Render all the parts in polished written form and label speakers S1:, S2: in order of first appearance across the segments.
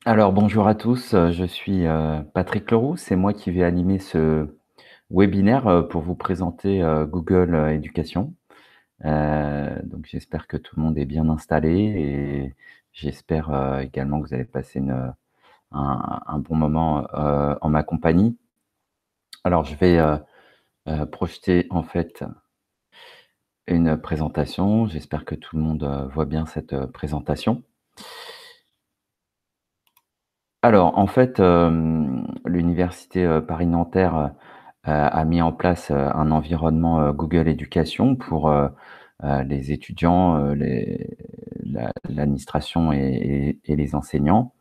S1: Alors bonjour à tous, je suis Patrick Leroux, c'est moi qui vais animer ce webinaire pour vous présenter Google Éducation. Donc j'espère que tout le monde est bien installé et j'espère également que vous allez passer un bon moment en ma compagnie. Alors je vais projeter en fait une présentation, j'espère que tout le monde voit bien cette présentation. Alors en fait, l'université Paris-Nanterre a mis en place un environnement Google Éducation pour les étudiants, l'administration et les enseignants.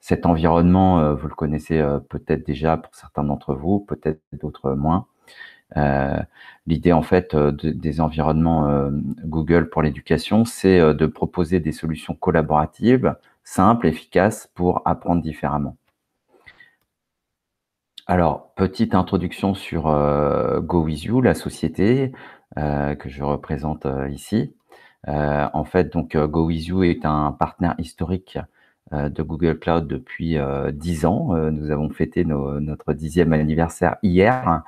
S1: Cet environnement, vous le connaissez peut-être déjà pour certains d'entre vous, peut-être d'autres moins. Euh, L'idée en fait des environnements Google pour l'éducation, c'est de proposer des solutions collaboratives, simples, efficaces pour apprendre différemment. Alors, petite introduction sur GoWithYou, la société que je représente ici. En fait, donc GoWithYou est un partenaire historique de Google Cloud depuis 10 ans. Nous avons fêté notre 10e anniversaire hier.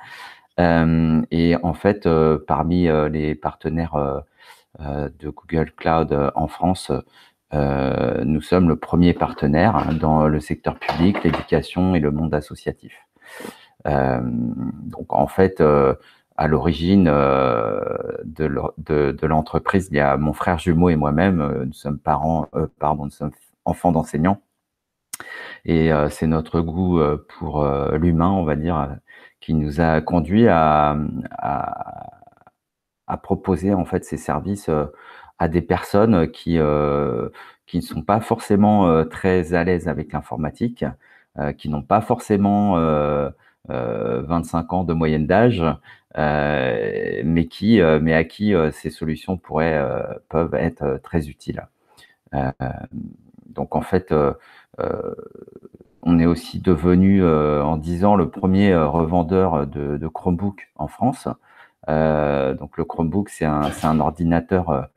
S1: Et en fait, parmi les partenaires de Google Cloud en France, nous sommes le premier partenaire dans le secteur public, l'éducation et le monde associatif. Donc en fait, à l'origine de l'entreprise, il y a mon frère jumeau et moi-même. Nous sommes nous sommes enfants d'enseignants. Et c'est notre goût pour l'humain, on va dire, qui nous a conduit à, à proposer en fait ces services à des personnes qui ne sont pas forcément très à l'aise avec l'informatique, qui n'ont pas forcément 25 ans de moyenne d'âge, mais à qui ces solutions peuvent être très utiles. Euh, donc en fait, on est aussi devenu en 10 ans le premier revendeur de Chromebook en France. Donc le Chromebook, c'est un ordinateur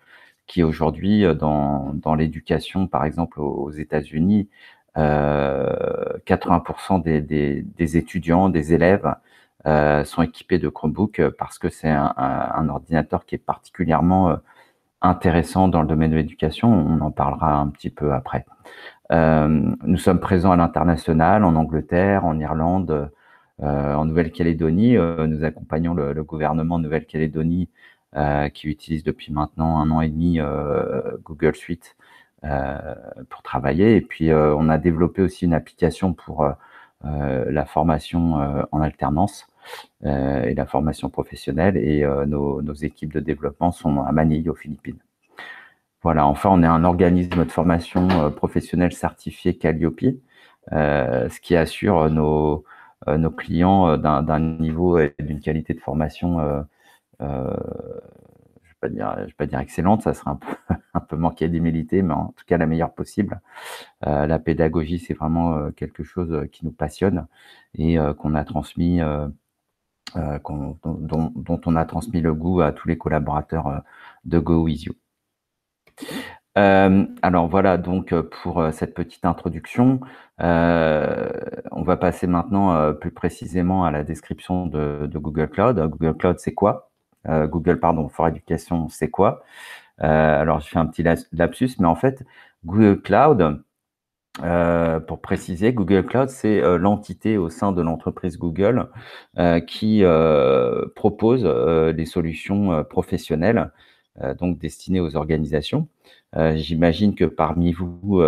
S1: qui aujourd'hui, dans l'éducation, par exemple aux États-Unis, 80% des étudiants, des élèves sont équipés de Chromebook parce que c'est un ordinateur qui est particulièrement intéressant dans le domaine de l'éducation. On en parlera un petit peu après. Nous sommes présents à l'international, en Angleterre, en Irlande, en Nouvelle-Calédonie. Nous accompagnons le gouvernement de Nouvelle-Calédonie qui utilise depuis maintenant 1 an et demi Google Suite pour travailler. Et puis, on a développé aussi une application pour la formation en alternance et la formation professionnelle. Et nos équipes de développement sont à Manille, aux Philippines. Voilà, enfin, on est un organisme de formation professionnelle certifié Calliope, ce qui assure nos clients d'un niveau et d'une qualité de formation, je vais pas dire excellente, ça serait un peu manquer d'humilité, mais en tout cas la meilleure possible. La pédagogie, c'est vraiment quelque chose qui nous passionne et qu'on a transmis, dont on a transmis le goût à tous les collaborateurs de GoWithYou. Alors voilà donc pour cette petite introduction. On va passer maintenant plus précisément à la description de Google Cloud. Google Cloud, c'est quoi? Google, pardon, for Education, c'est quoi? Alors je fais un petit lapsus, mais en fait, Google Cloud, pour préciser, Google Cloud, c'est l'entité au sein de l'entreprise Google qui propose des solutions professionnelles, donc destinées aux organisations. J'imagine que parmi vous,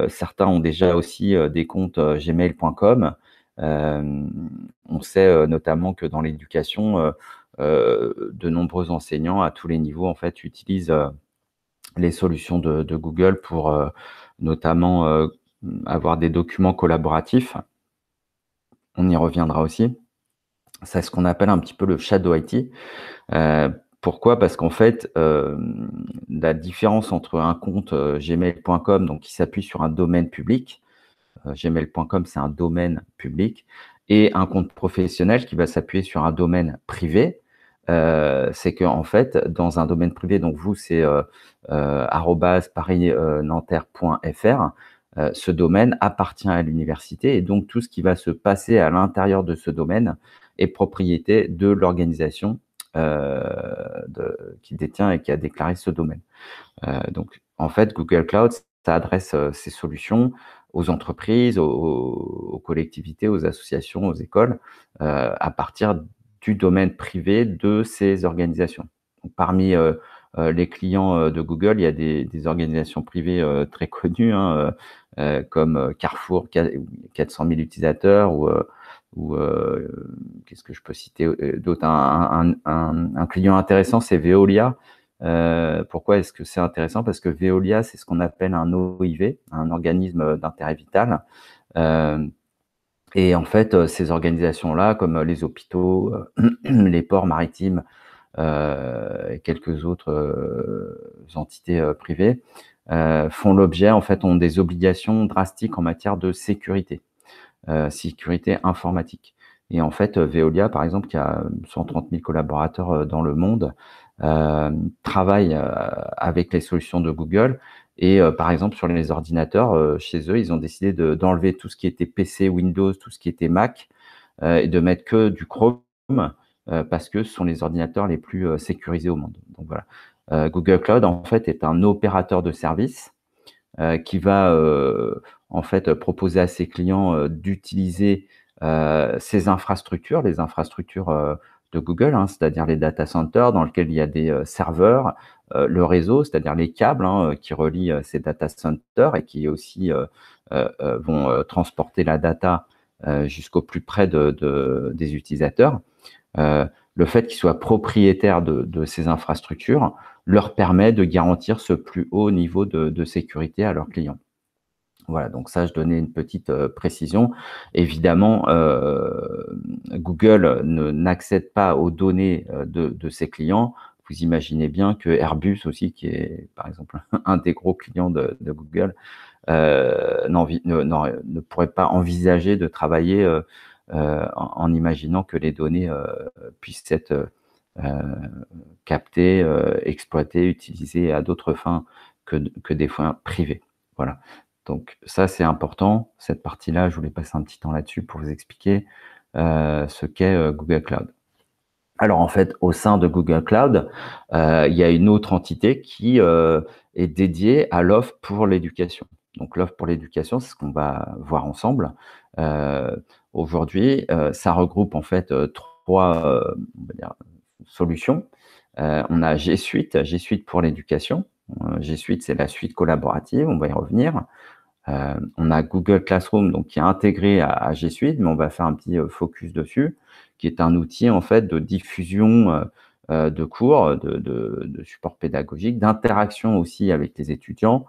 S1: certains ont déjà aussi des comptes gmail.com. On sait notamment que dans l'éducation, de nombreux enseignants à tous les niveaux en fait utilisent les solutions de Google pour notamment avoir des documents collaboratifs. On y reviendra aussi. C'est ce qu'on appelle un petit peu le shadow IT. Pourquoi? Parce qu'en fait, la différence entre un compte gmail.com, donc qui s'appuie sur un domaine public, gmail.com c'est un domaine public, et un compte professionnel qui va s'appuyer sur un domaine privé, c'est qu'en fait, dans un domaine privé, donc vous, c'est @parisnanterre.fr, ce domaine appartient à l'université et donc tout ce qui va se passer à l'intérieur de ce domaine est propriété de l'organisation qui détient et qui a déclaré ce domaine. Donc, en fait, Google Cloud, ça adresse ces solutions aux entreprises, aux collectivités, aux associations, aux écoles, à partir du domaine privé de ces organisations. Donc, parmi les clients de Google, il y a des organisations privées très connues, hein, comme Carrefour, 400 000 utilisateurs, ou qu'est-ce que je peux citer d'autre? Un client intéressant, c'est Veolia. Pourquoi est-ce que c'est intéressant? Parce que Veolia, c'est ce qu'on appelle un OIV, un organisme d'intérêt vital. Et en fait, ces organisations-là, comme les hôpitaux, les ports maritimes et quelques autres entités privées, font l'objet, en fait, ont des obligations drastiques en matière de sécurité, sécurité informatique. Et en fait, Veolia, par exemple, qui a 130 000 collaborateurs dans le monde, travaille avec les solutions de Google. Et par exemple, sur les ordinateurs, chez eux, ils ont décidé d'enlever tout ce qui était PC, Windows, tout ce qui était Mac, et de mettre que du Chrome, parce que ce sont les ordinateurs les plus sécurisés au monde. Donc voilà. Google Cloud, en fait, est un opérateur de service qui va en fait proposer à ses clients d'utiliser ces infrastructures, les infrastructures de Google, hein, c'est-à-dire les data centers dans lesquels il y a des serveurs, le réseau, c'est-à-dire les câbles qui relient ces data centers et qui aussi vont transporter la data jusqu'au plus près des utilisateurs. Le fait qu'ils soient propriétaires de ces infrastructures leur permet de garantir ce plus haut niveau de sécurité à leurs clients. Voilà, donc ça, je donnais une petite précision. Évidemment, Google n'accède pas aux données de ses clients. Vous imaginez bien que Airbus aussi, qui est par exemple un des gros clients de Google, ne pourrait pas envisager de travailler en imaginant que les données puissent être captées, exploitées, utilisées à d'autres fins que des fins privées. Voilà. Donc ça, c'est important. Cette partie-là, je voulais passer un petit temps là-dessus pour vous expliquer ce qu'est Google Cloud. Alors en fait, au sein de Google Cloud, il y a une autre entité qui est dédiée à l'offre pour l'éducation. Donc l'offre pour l'éducation, c'est ce qu'on va voir ensemble. Aujourd'hui, ça regroupe en fait trois on va dire, solutions. On a G Suite, G Suite pour l'éducation. G Suite, c'est la suite collaborative, on va y revenir. On a Google Classroom, donc qui est intégré à G Suite, mais on va faire un petit focus dessus, qui est un outil en fait de diffusion de cours, de support pédagogique, d'interaction aussi avec les étudiants,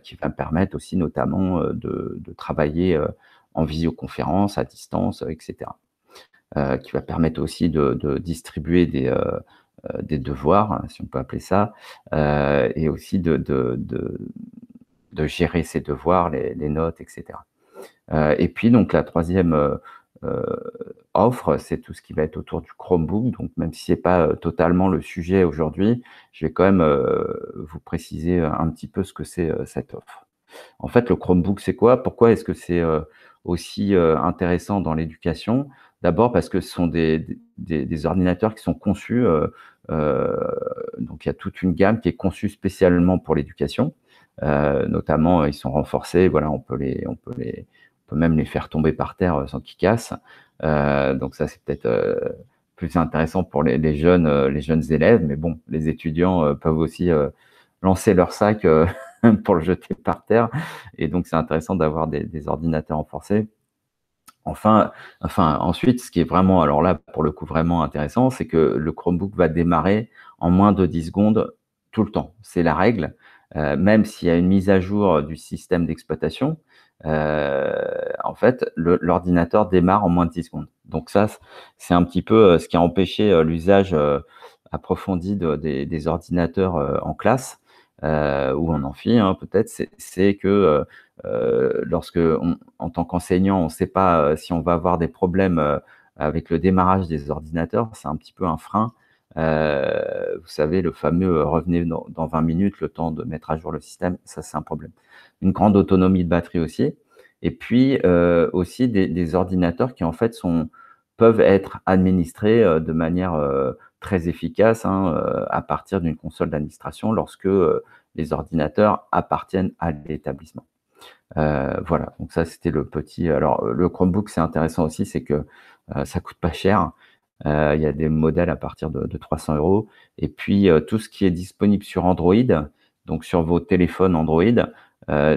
S1: qui va permettre aussi notamment de travailler en visioconférence, à distance, etc. Qui va permettre aussi de distribuer des devoirs, hein, si on peut appeler ça, et aussi de gérer ses devoirs, les notes, etc. Et puis donc la troisième offre, c'est tout ce qui va être autour du Chromebook. Donc même si c'est pas totalement le sujet aujourd'hui, je vais quand même vous préciser un petit peu ce que c'est cette offre. En fait, le Chromebook, c'est quoi? Pourquoi est-ce que c'est aussi intéressant dans l'éducation? D'abord parce que ce sont des ordinateurs qui sont conçus, donc il y a toute une gamme qui est conçue spécialement pour l'éducation. Notamment, ils sont renforcés, voilà, on peut même les faire tomber par terre sans qu'ils cassent. Donc ça, c'est peut-être plus intéressant pour les jeunes élèves, mais bon, les étudiants peuvent aussi lancer leur sac pour le jeter par terre, et donc c'est intéressant d'avoir des ordinateurs renforcés. Enfin, ensuite, ce qui est vraiment, alors là, pour le coup, vraiment intéressant, c'est que le Chromebook va démarrer en moins de 10 secondes tout le temps. C'est la règle. Même s'il y a une mise à jour du système d'exploitation, en fait, l'ordinateur démarre en moins de 10 secondes. Donc ça, c'est un petit peu ce qui a empêché l'usage approfondi des ordinateurs en classe ou en amphi, hein, peut-être. C'est que lorsque, en tant qu'enseignant, on ne sait pas si on va avoir des problèmes avec le démarrage des ordinateurs, c'est un petit peu un frein Vous savez, le fameux revenez dans 20 minutes, le temps de mettre à jour le système, ça c'est un problème. Une grande autonomie de batterie aussi. Et puis aussi des ordinateurs qui en fait peuvent être administrés de manière très efficace à partir d'une console d'administration lorsque les ordinateurs appartiennent à l'établissement. Voilà, donc ça c'était le petit. Alors le Chromebook, c'est intéressant aussi, c'est que ça coûte pas cher. Il y a des modèles à partir de 300 €. Et puis tout ce qui est disponible sur Android, donc sur vos téléphones Android,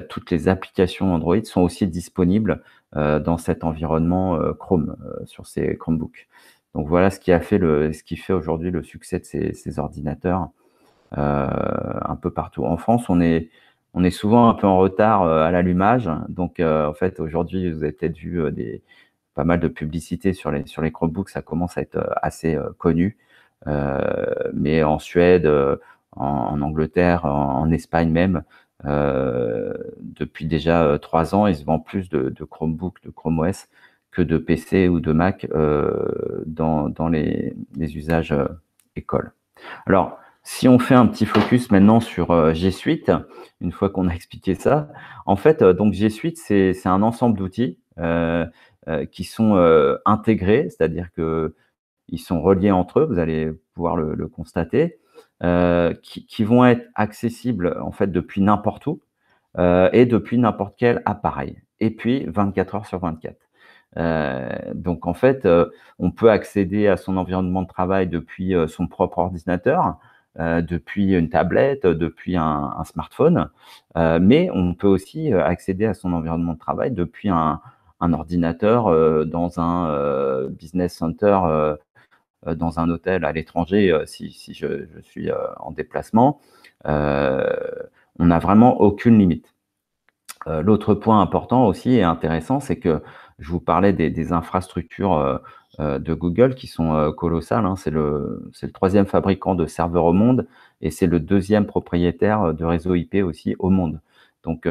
S1: toutes les applications Android sont aussi disponibles dans cet environnement Chrome sur ces Chromebooks. Donc voilà ce qui fait aujourd'hui le succès de ces ordinateurs un peu partout. En France, on est souvent un peu en retard à l'allumage. Donc, en fait, aujourd'hui, vous avez peut-être vu pas mal de publicités sur les Chromebooks. Ça commence à être assez connu. Mais en Suède, en Angleterre, en Espagne même, depuis déjà 3 ans, ils se vendent plus de Chromebooks, de Chrome OS que de PC ou de Mac dans les usages écoles. Alors, si on fait un petit focus maintenant sur G Suite, une fois qu'on a expliqué ça, en fait, donc G Suite, c'est un ensemble d'outils qui sont intégrés, c'est-à-dire qu'ils sont reliés entre eux, vous allez pouvoir le constater, qui vont être accessibles en fait depuis n'importe où et depuis n'importe quel appareil, et puis 24 heures sur 24. Donc en fait, on peut accéder à son environnement de travail depuis son propre ordinateur, depuis une tablette, depuis un smartphone, mais on peut aussi accéder à son environnement de travail depuis un ordinateur dans un business center, dans un hôtel à l'étranger, si je suis en déplacement. On n'a vraiment aucune limite. L'autre point important aussi et intéressant, c'est que je vous parlais des infrastructures de Google qui sont colossales, hein. C'est le 3e fabricant de serveurs au monde et c'est le 2e propriétaire de réseau IP aussi au monde. Donc,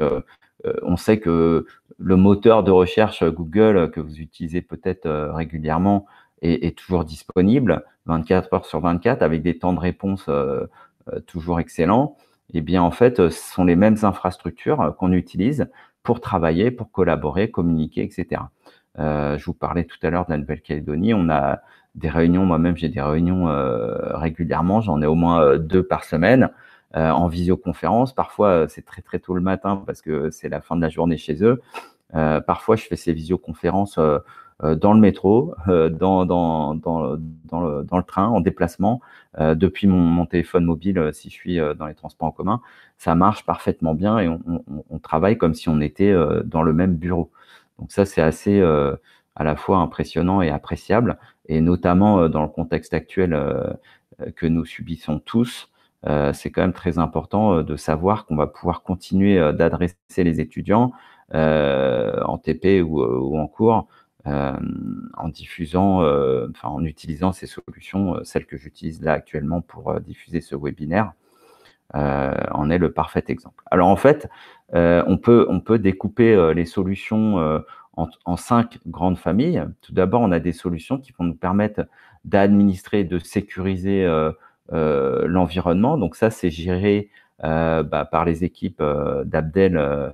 S1: on sait que le moteur de recherche Google que vous utilisez peut-être régulièrement est toujours disponible 24 heures sur 24 avec des temps de réponse toujours excellents. Eh bien, en fait, ce sont les mêmes infrastructures qu'on utilise pour travailler, pour collaborer, communiquer, etc. Je vous parlais tout à l'heure de la Nouvelle-Calédonie. On a des réunions, moi-même j'ai des réunions régulièrement, j'en ai au moins 2 par semaine en visioconférence. Parfois, c'est très très tôt le matin parce que c'est la fin de la journée chez eux. Parfois, je fais ces visioconférences dans le métro, dans le train, en déplacement, depuis mon téléphone mobile si je suis dans les transports en commun. Ça marche parfaitement bien et on travaille comme si on était dans le même bureau. Donc ça, c'est assez à la fois impressionnant et appréciable, et notamment dans le contexte actuel que nous subissons tous. C'est quand même très important de savoir qu'on va pouvoir continuer d'adresser les étudiants en TP ou en cours en diffusant, enfin en utilisant ces solutions, celles que j'utilise là actuellement pour diffuser ce webinaire, en est le parfait exemple. Alors en fait, on peut découper les solutions en 5 grandes familles. Tout d'abord, on a des solutions qui vont nous permettre d'administrer et de sécuriser l'environnement. Donc ça, c'est géré par les équipes d'Abdel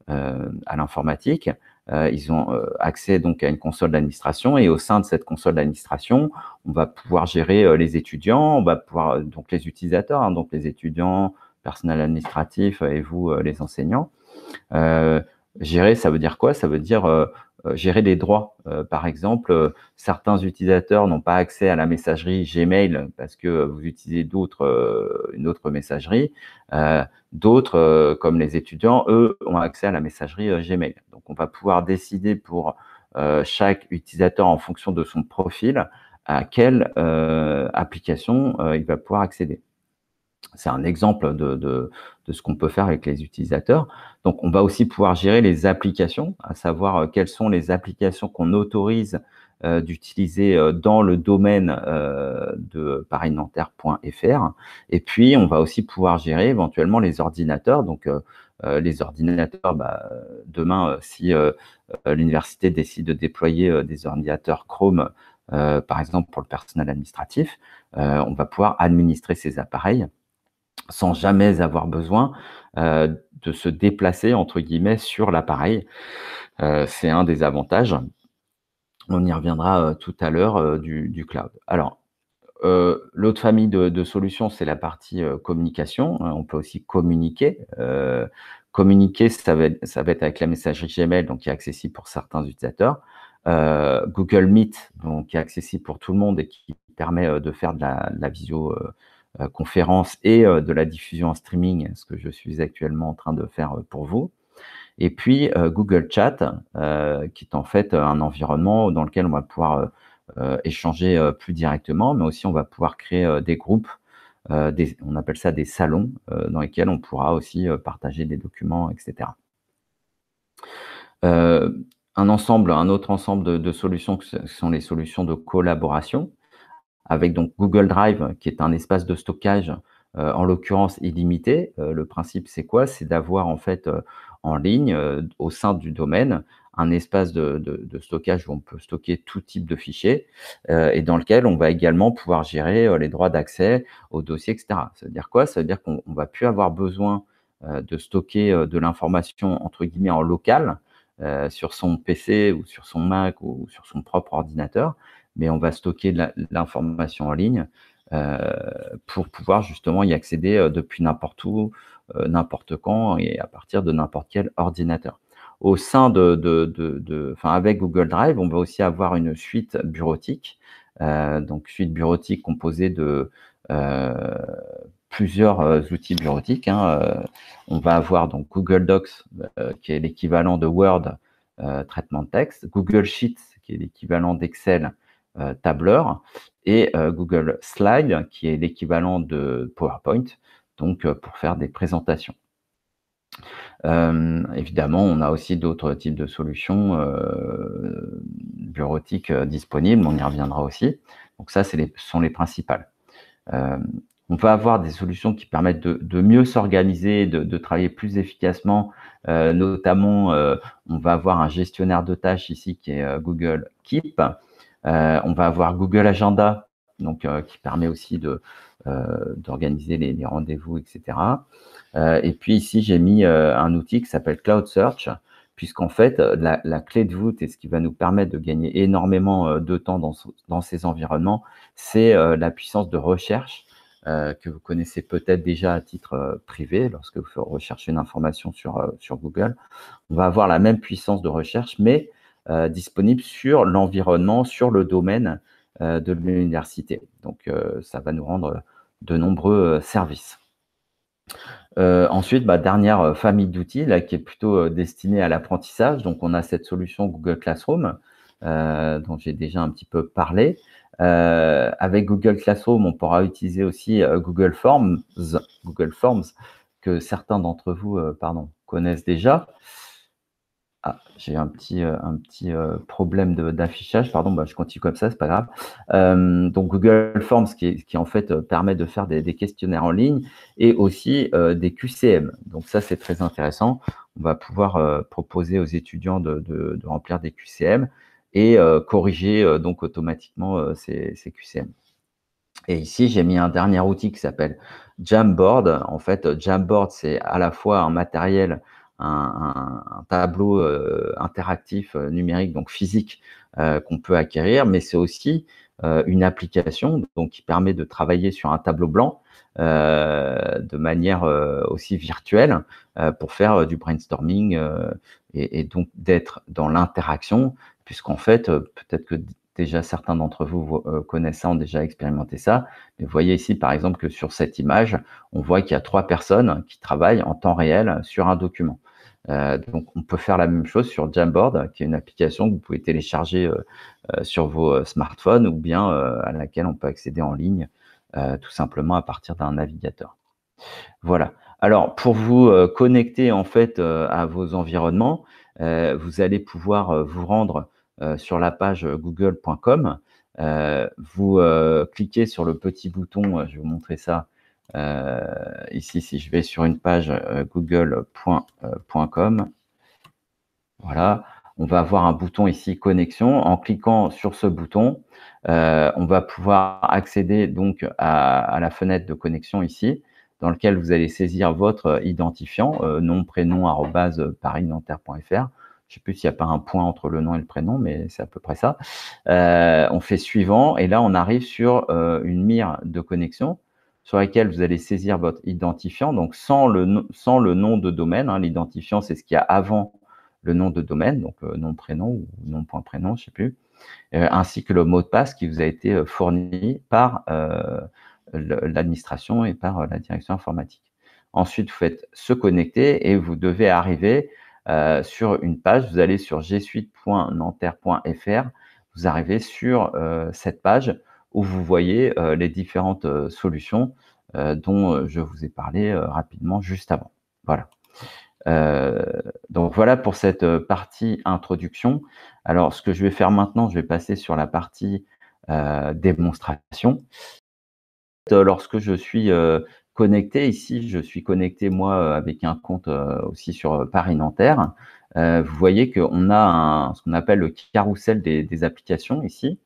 S1: à l'informatique. Ils ont accès donc à une console d'administration, et au sein de cette console d'administration, on va pouvoir gérer les étudiants, on va pouvoir donc les utilisateurs, hein, donc les étudiants, personnel administratif et vous les enseignants. Gérer, ça veut dire quoi? Ça veut dire gérer des droits. Par exemple, certains utilisateurs n'ont pas accès à la messagerie Gmail parce que vous utilisez une autre messagerie. D'autres, comme les étudiants, eux, ont accès à la messagerie Gmail. Donc, on va pouvoir décider pour chaque utilisateur en fonction de son profil à quelle application il va pouvoir accéder. C'est un exemple de ce qu'on peut faire avec les utilisateurs. Donc, on va aussi pouvoir gérer les applications, à savoir quelles sont les applications qu'on autorise d'utiliser dans le domaine de parisnanterre.fr. Et puis, on va aussi pouvoir gérer éventuellement les ordinateurs. Donc, les ordinateurs, demain, si l'université décide de déployer des ordinateurs Chrome par exemple pour le personnel administratif, on va pouvoir administrer ces appareils sans jamais avoir besoin de se déplacer, entre guillemets, sur l'appareil. C'est un des avantages. On y reviendra tout à l'heure du cloud. Alors, l'autre famille de solutions, c'est la partie communication. On peut aussi communiquer. Communiquer, ça va être avec la messagerie Gmail, donc qui est accessible pour certains utilisateurs. Google Meet, donc qui est accessible pour tout le monde et qui permet de faire de la visio conférence et de la diffusion en streaming, ce que je suis actuellement en train de faire pour vous. Et puis Google Chat, qui est en fait un environnement dans lequel on va pouvoir échanger plus directement, mais aussi on va pouvoir créer des groupes, on appelle ça des salons, dans lesquels on pourra aussi partager des documents, etc. Un autre ensemble de solutions, ce sont les solutions de collaboration, avec donc Google Drive, qui est un espace de stockage, en l'occurrence illimité. Le principe, c'est quoi? C'est d'avoir en fait, en ligne, au sein du domaine, un espace de stockage où on peut stocker tout type de fichiers, et dans lequel on va également pouvoir gérer, les droits d'accès aux dossiers, et cetera. Ça veut dire quoi? Ça veut dire qu'on va plus avoir besoin, de stocker, de l'information entre guillemets «en local», sur son PC ou sur son Mac ou sur son propre ordinateur, mais on va stocker l'information en ligne pour pouvoir justement y accéder depuis n'importe où, n'importe quand et à partir de n'importe quel ordinateur. Au sein avec Google Drive, on va aussi avoir une suite bureautique, donc suite bureautique composée de plusieurs outils bureautiques, hein. On va avoir donc Google Docs, qui est l'équivalent de Word, traitement de texte, Google Sheets, qui est l'équivalent d'Excel, tableur, et Google Slide, qui est l'équivalent de PowerPoint, donc pour faire des présentations. Évidemment, on a aussi d'autres types de solutions bureautiques disponibles, on y reviendra aussi. Donc ça, ce sont les principales. On peut avoir des solutions qui permettent de mieux s'organiser, de travailler plus efficacement, notamment, on va avoir un gestionnaire de tâches ici qui est Google Keep. On va avoir Google Agenda, donc qui permet aussi d'organiser les rendez-vous, etc. Et puis ici, j'ai mis un outil qui s'appelle Cloud Search, puisqu'en fait, la clé de voûte et ce qui va nous permettre de gagner énormément de temps dans ces environnements, c'est la puissance de recherche que vous connaissez peut-être déjà à titre privé lorsque vous recherchez une information sur Google. On va avoir la même puissance de recherche, mais disponible sur l'environnement, sur le domaine de l'université. Donc, ça va nous rendre de nombreux services. Ensuite, dernière famille d'outils là, qui est plutôt destinée à l'apprentissage. Donc, on a cette solution Google Classroom, dont j'ai déjà un petit peu parlé. Avec Google Classroom, on pourra utiliser aussi Google Forms, que certains d'entre vous connaissent déjà. Ah, j'ai un petit problème d'affichage, pardon, je continue comme ça, c'est pas grave. Donc Google Forms qui en fait permet de faire des questionnaires en ligne et aussi des QCM. Donc ça, c'est très intéressant. On va pouvoir proposer aux étudiants de remplir des QCM et corriger donc automatiquement ces QCM. Et ici, j'ai mis un dernier outil qui s'appelle Jamboard. En fait, Jamboard, c'est à la fois un matériel, un tableau interactif numérique, donc physique, qu'on peut acquérir, mais c'est aussi une application donc, qui permet de travailler sur un tableau blanc de manière aussi virtuelle pour faire du brainstorming et donc d'être dans l'interaction, puisqu'en fait, peut-être que déjà, certains d'entre vous connaissent ça, ont déjà expérimenté ça. Mais vous voyez ici, par exemple, que sur cette image, on voit qu'il y a 3 personnes qui travaillent en temps réel sur un document. Donc, on peut faire la même chose sur Jamboard, qui est une application que vous pouvez télécharger sur vos smartphones ou bien à laquelle on peut accéder en ligne, tout simplement à partir d'un navigateur. Voilà. Alors, pour vous connecter en fait à vos environnements, vous allez pouvoir vous rendre sur la page google.com. Vous cliquez sur le petit bouton, je vais vous montrer ça ici, si je vais sur une page google.com. Voilà. on va avoir un bouton ici connexion. En cliquant sur ce bouton, on va pouvoir accéder donc à la fenêtre de connexion ici, dans lequel vous allez saisir votre identifiant, nom, prénom, @parisnanterre.fr. Je ne sais plus s'il n'y a pas un point entre le nom et le prénom, mais c'est à peu près ça. On fait suivant, et là, on arrive sur une mire de connexion sur laquelle vous allez saisir votre identifiant, donc sans le nom de domaine. Hein. L'identifiant, c'est ce qu'il y a avant le nom de domaine, donc nom, prénom ou nom.prénom, je ne sais plus, ainsi que le mot de passe qui vous a été fourni par l'administration et par la direction informatique. Ensuite, vous faites se connecter et vous devez arriver sur une page. Vous allez sur gsuite.nanterre.fr. Vous arrivez sur cette page où vous voyez les différentes solutions dont je vous ai parlé rapidement juste avant. Voilà. Donc voilà pour cette partie introduction. Alors, ce que je vais faire maintenant, je vais passer sur la partie démonstration. Lorsque je suis connecté ici, je suis connecté moi avec un compte aussi sur Paris Nanterre. Vous voyez qu'on a ce qu'on appelle le carrousel des applications ici,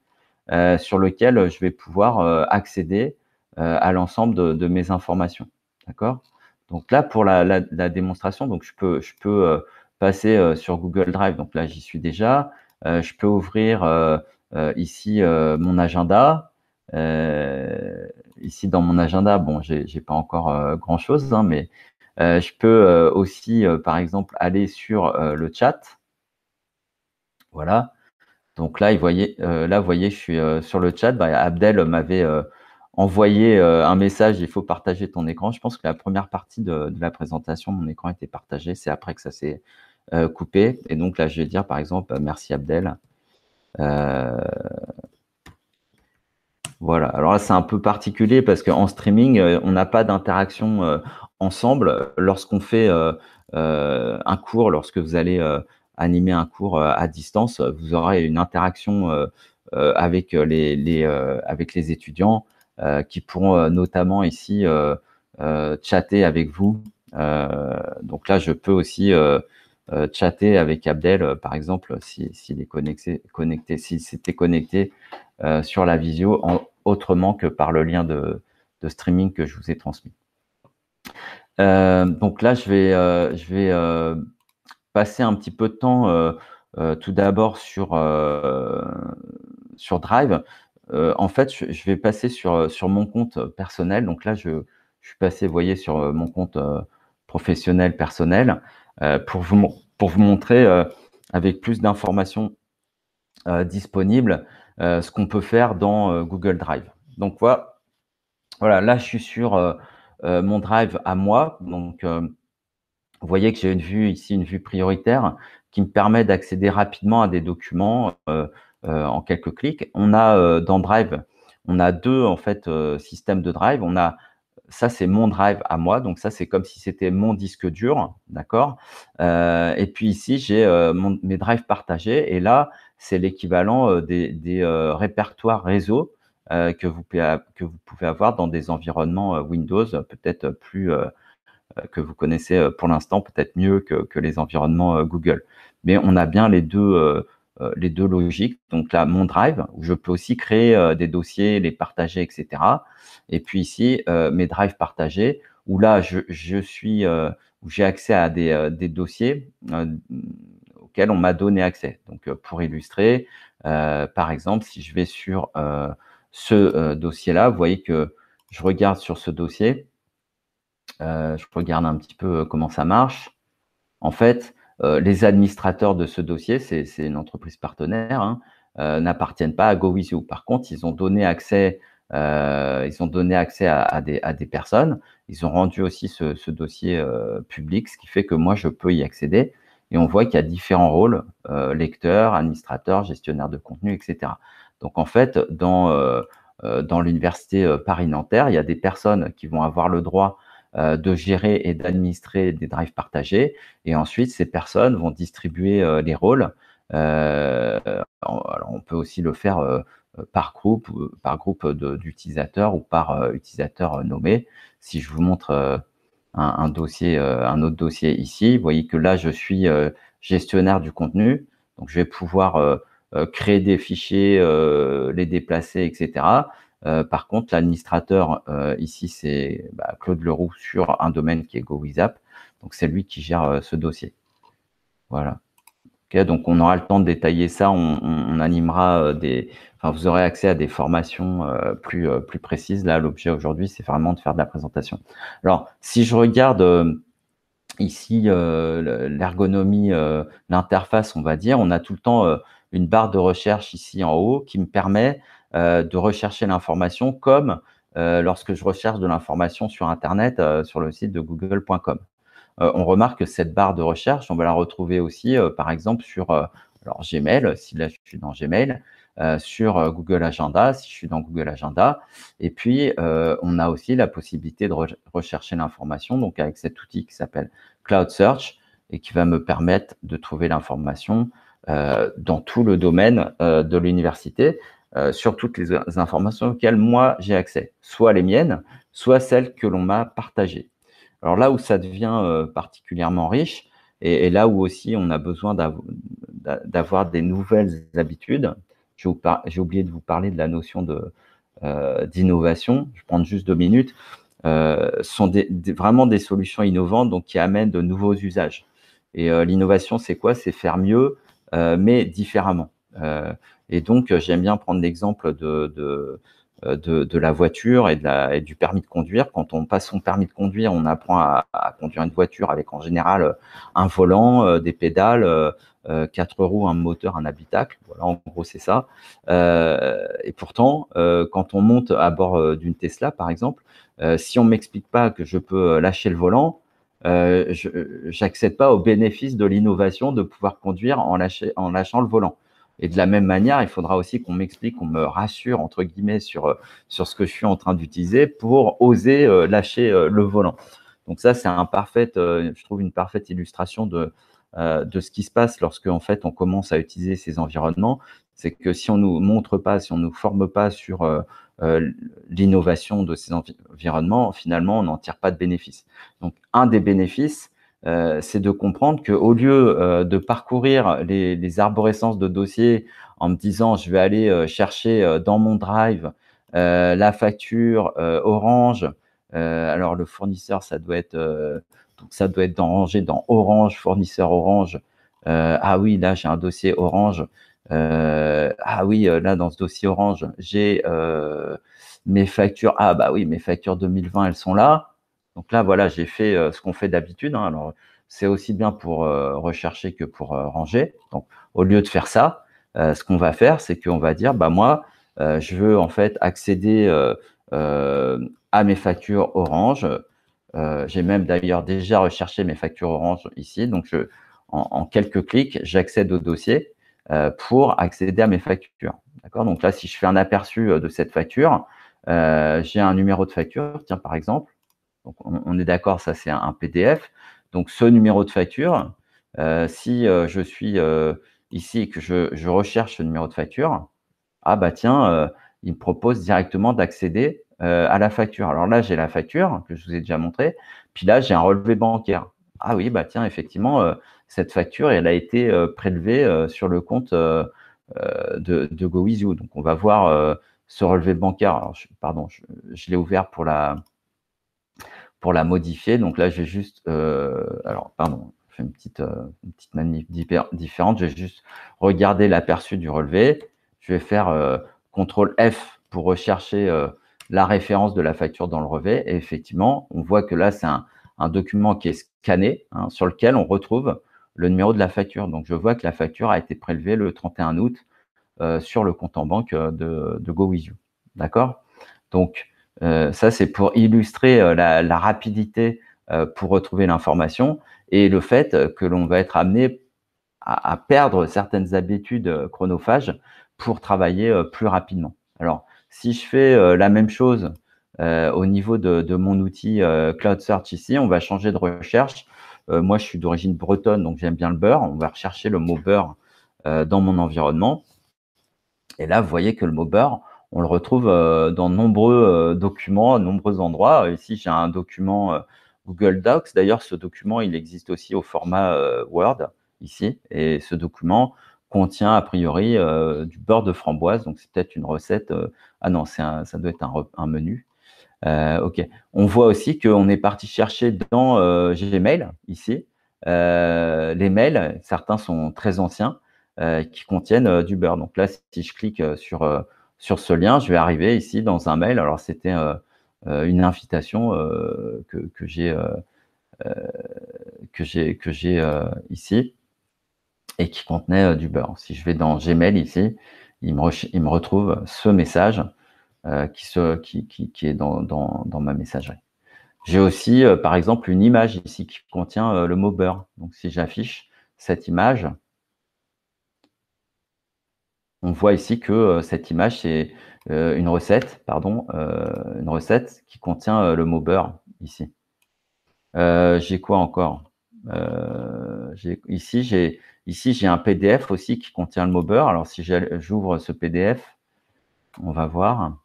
S1: sur lequel je vais pouvoir accéder à l'ensemble de mes informations. D'accord? Donc là, pour la démonstration, donc je peux passer sur Google Drive. Donc là, j'y suis déjà. Je peux ouvrir ici mon agenda. Ici, dans mon agenda, bon, j'ai pas encore grand-chose, hein, mais je peux aussi, par exemple, aller sur le chat. Voilà. Donc là, vous voyez, je suis sur le chat. Bah, Abdel m'avait envoyé un message, il faut partager ton écran. Je pense que la première partie de la présentation, mon écran était partagé. C'est après que ça s'est coupé. Et donc là, je vais dire, par exemple, merci Abdel. Voilà. Alors là, c'est un peu particulier parce qu'en streaming, on n'a pas d'interaction ensemble. Lorsqu'on fait un cours, lorsque vous allez animer un cours à distance, vous aurez une interaction avec les étudiants qui pourront notamment ici chatter avec vous. Donc là, je peux aussi chatter avec Abdel, par exemple, s'il est connecté, s'il s'était connecté sur la visio, autrement que par le lien de streaming que je vous ai transmis. Donc là, je vais passer un petit peu de temps tout d'abord sur Drive. En fait, je vais passer sur mon compte personnel. Donc là, je suis passé, vous voyez, sur mon compte professionnel personnel pour vous montrer avec plus d'informations disponibles ce qu'on peut faire dans Google Drive. Donc voilà, là, je suis sur mon Drive à moi. Donc, vous voyez que j'ai une vue ici, une vue prioritaire qui me permet d'accéder rapidement à des documents en quelques clics. On a dans Drive, on a deux en fait systèmes de Drive. On a ça, c'est mon Drive à moi, donc ça, c'est comme si c'était mon disque dur, d'accord? Et puis ici, j'ai mes drives partagés, et là, c'est l'équivalent des répertoires réseau que vous pouvez avoir dans des environnements Windows, peut-être plus que vous connaissez pour l'instant, peut-être mieux que les environnements Google. Mais on a bien les deux logiques. Donc là, mon Drive, où je peux aussi créer des dossiers, les partager, etc. Et puis ici, mes drives partagés, où là, où j'ai accès à des dossiers auxquels on m'a donné accès. Donc, pour illustrer, par exemple, si je vais sur ce dossier-là, vous voyez que je regarde sur ce dossier, je regarde un petit peu comment ça marche. En fait, les administrateurs de ce dossier, c'est une entreprise partenaire, hein, n'appartiennent pas à GoWithYou. Par contre, ils ont donné accès à des personnes. Ils ont rendu aussi ce dossier public, ce qui fait que moi, je peux y accéder. Et on voit qu'il y a différents rôles, lecteur, administrateur, gestionnaire de contenu, etc. Donc, en fait, dans l'université Paris-Nanterre, il y a des personnes qui vont avoir le droit de gérer et d'administrer des drives partagés. Et ensuite, ces personnes vont distribuer les rôles. Alors, on peut aussi le faire par groupe d'utilisateurs ou par utilisateur nommé. Si je vous montre un autre dossier ici, vous voyez que là, je suis gestionnaire du contenu. Donc, je vais pouvoir créer des fichiers, les déplacer, etc. Par contre, l'administrateur, ici, c'est Claude Leroux sur un domaine qui est GoWizApp. Donc, c'est lui qui gère ce dossier. Voilà. Okay, donc, on aura le temps de détailler ça. On animera enfin, vous aurez accès à des formations plus précises. Là, l'objet aujourd'hui, c'est vraiment de faire de la présentation. Alors, si je regarde ici l'ergonomie, l'interface, on va dire, on a tout le temps une barre de recherche ici en haut qui me permet de rechercher l'information comme lorsque je recherche de l'information sur Internet, sur le site de google.com. On remarque que cette barre de recherche, on va la retrouver aussi, par exemple, sur alors Gmail, si là je suis dans Gmail, sur Google Agenda, si je suis dans Google Agenda. Et puis, on a aussi la possibilité de rechercher l'information, donc avec cet outil qui s'appelle Cloud Search et qui va me permettre de trouver l'information dans tout le domaine de l'université, sur toutes les informations auxquelles moi j'ai accès, soit les miennes, soit celles que l'on m'a partagées. Alors là où ça devient particulièrement riche, et là où aussi on a besoin d'avoir des nouvelles habitudes, j'ai oublié de vous parler de la notion d'innovation, je vais prendre juste 2 minutes, sont vraiment des solutions innovantes donc, qui amènent de nouveaux usages. Et l'innovation, c'est quoi? C'est faire mieux, mais différemment. Et donc, j'aime bien prendre l'exemple de la voiture et du permis de conduire. Quand on passe son permis de conduire, on apprend à conduire une voiture avec en général un volant, des pédales, 4 roues, un moteur, un habitacle. Voilà, en gros, c'est ça. Et pourtant, quand on monte à bord d'une Tesla, par exemple, si on ne m'explique pas que je peux lâcher le volant, je n'accède pas au bénéfice de l'innovation de pouvoir conduire en lâchant le volant. Et de la même manière, il faudra aussi qu'on m'explique, qu'on me rassure, entre guillemets, sur ce que je suis en train d'utiliser pour oser lâcher le volant. Donc ça, c'est je trouve une parfaite illustration de ce qui se passe lorsque, en fait, on commence à utiliser ces environnements. C'est que si on ne nous montre pas, si on ne nous forme pas sur l'innovation de ces environnements, finalement, on n'en tire pas de bénéfice. Donc, un des bénéfices, c'est de comprendre qu'au lieu de parcourir les arborescences de dossiers en me disant je vais aller chercher dans mon drive la facture Orange, alors le fournisseur ça doit être rangé dans Orange, fournisseur Orange. Ah oui, là j'ai un dossier Orange. Ah oui, là dans ce dossier Orange, j'ai mes factures. Ah bah oui, mes factures 2020, elles sont là. Donc là, voilà, j'ai fait ce qu'on fait d'habitude. Hein. Alors, c'est aussi bien pour rechercher que pour ranger. Donc, au lieu de faire ça, ce qu'on va faire, c'est qu'on va dire, bah moi, je veux en fait accéder à mes factures Orange. J'ai même d'ailleurs déjà recherché mes factures Orange ici. Donc, en quelques clics, j'accède au dossier pour accéder à mes factures. D'accord? Donc là, si je fais un aperçu de cette facture, j'ai un numéro de facture, tiens, par exemple. Donc, on est d'accord, ça, c'est un PDF. Donc, ce numéro de facture, si je suis ici et que je recherche ce numéro de facture, ah bah tiens, il me propose directement d'accéder à la facture. Alors là, j'ai la facture que je vous ai déjà montrée. Puis là, j'ai un relevé bancaire. Ah oui, bah tiens, effectivement, cette facture, elle a été prélevée sur le compte de GoWizYou. Donc, on va voir ce relevé bancaire. Alors, pardon, je l'ai ouvert pour la modifier. Donc là, je vais juste, alors pardon, je fais une petite manip différente. Je vais juste regarder l'aperçu du relevé. Je vais faire CTRL F pour rechercher la référence de la facture dans le relevé. Et effectivement, on voit que là, c'est un document qui est scanné, hein, sur lequel on retrouve le numéro de la facture. Donc, je vois que la facture a été prélevée le 31 août sur le compte en banque de GoWizYou. D'accord? Donc, ça, c'est pour illustrer la rapidité pour retrouver l'information et le fait que l'on va être amené à perdre certaines habitudes chronophages pour travailler plus rapidement. Alors, si je fais la même chose au niveau de mon outil Cloud Search ici, on va changer de recherche. Moi, je suis d'origine bretonne, donc j'aime bien le beurre. On va rechercher le mot beurre dans mon environnement. Et là, vous voyez que le mot beurre, on le retrouve dans de nombreux documents, à de nombreux endroits. Ici, j'ai un document Google Docs. D'ailleurs, ce document, il existe aussi au format Word, ici. Et ce document, contient a priori du beurre de framboise. Donc, c'est peut-être une recette. Ah non, ça doit être un menu. OK. On voit aussi qu'on est parti chercher dans Gmail, ici, les mails, certains sont très anciens, qui contiennent du beurre. Donc là, si je clique sur ce lien, je vais arriver ici dans un mail. Alors, c'était une invitation que j'ai ici et qui contenait du beurre. Si je vais dans Gmail ici, il me retrouve ce message qui est dans ma messagerie. J'ai aussi, par exemple, une image ici qui contient le mot beurre. Donc, si j'affiche cette image, on voit ici que cette image, c'est une recette, une recette qui contient le mot beurre ici. J'ai quoi encore? Ici, j'ai un PDF aussi qui contient le mot beurre. Alors, si j'ouvre ce PDF, on va voir.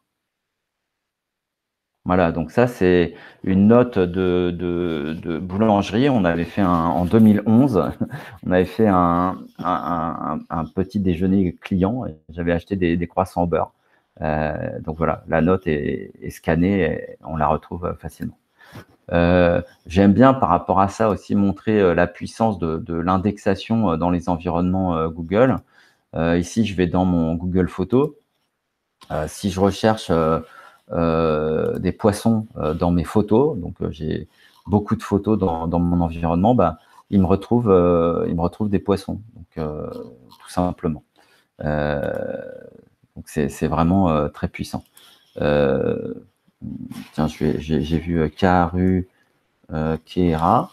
S1: Voilà, donc ça, c'est une note de boulangerie. On avait fait en 2011, on avait fait un petit déjeuner client. J'avais acheté des croissants au beurre. Donc voilà, la note est scannée et on la retrouve facilement. J'aime bien par rapport à ça aussi montrer la puissance de l'indexation dans les environnements Google. Ici, je vais dans mon Google Photos. Si je recherche des poissons dans mes photos, donc j'ai beaucoup de photos dans mon environnement, il me retrouve des poissons, donc tout simplement. Donc c'est vraiment très puissant. Tiens, j'ai vu Karu Kera.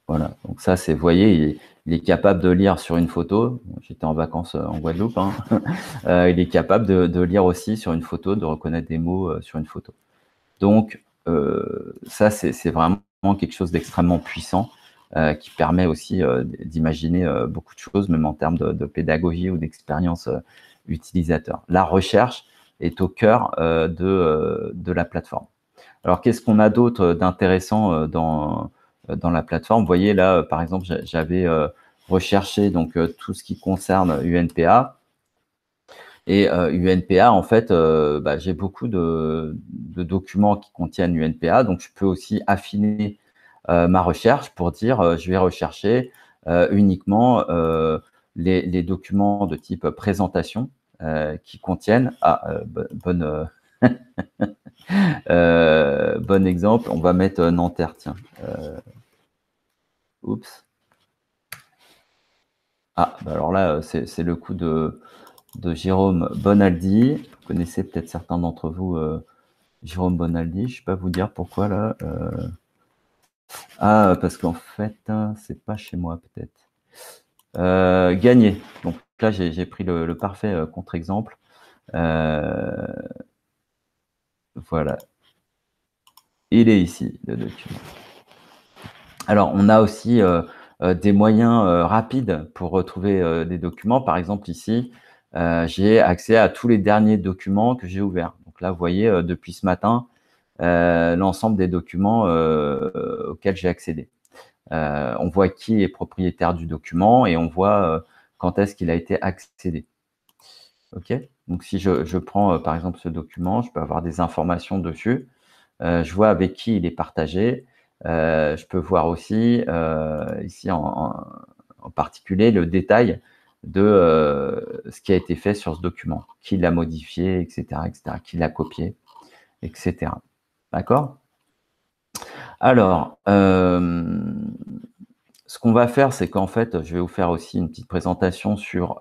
S1: Voilà, donc ça, vous voyez, il est capable de lire sur une photo. J'étais en vacances en Guadeloupe. Hein. Il est capable de lire aussi sur une photo, de reconnaître des mots sur une photo. Donc, ça, c'est vraiment quelque chose d'extrêmement puissant qui permet aussi d'imaginer beaucoup de choses, même en termes de pédagogie ou d'expérience utilisateur. La recherche est au cœur de la plateforme. Alors, qu'est-ce qu'on a d'autre d'intéressant dans la plateforme? Vous voyez là, par exemple, j'avais recherché donc tout ce qui concerne UNPA. Et UNPA, en fait, j'ai beaucoup de documents qui contiennent UNPA, donc je peux aussi affiner ma recherche pour dire je vais rechercher uniquement les documents de type présentation qui contiennent. Bon exemple, on va mettre Nanterre, tiens. Oups. Ah, alors là, c'est le coup de Jérôme Bonaldi. Vous connaissez peut-être certains d'entre vous Jérôme Bonaldi. Je ne sais pas vous dire pourquoi là. Ah, parce qu'en fait, c'est pas chez moi peut-être. Gagné. Donc là, j'ai pris le parfait contre-exemple. Voilà. Il est ici, le document. Alors, on a aussi des moyens rapides pour retrouver des documents. Par exemple, ici, j'ai accès à tous les derniers documents que j'ai ouverts. Donc là, vous voyez, depuis ce matin, l'ensemble des documents auxquels j'ai accédé. On voit qui est propriétaire du document et on voit quand est-ce qu'il a été accédé. OK? Donc, si je prends, par exemple, ce document, je peux avoir des informations dessus. Je vois avec qui il est partagé. Je peux voir aussi, ici en particulier, le détail de ce qui a été fait sur ce document, qui l'a modifié, etc., qui l'a copié, etc. D'accord? Alors, ce qu'on va faire, c'est qu'en fait, je vais vous faire aussi une petite présentation sur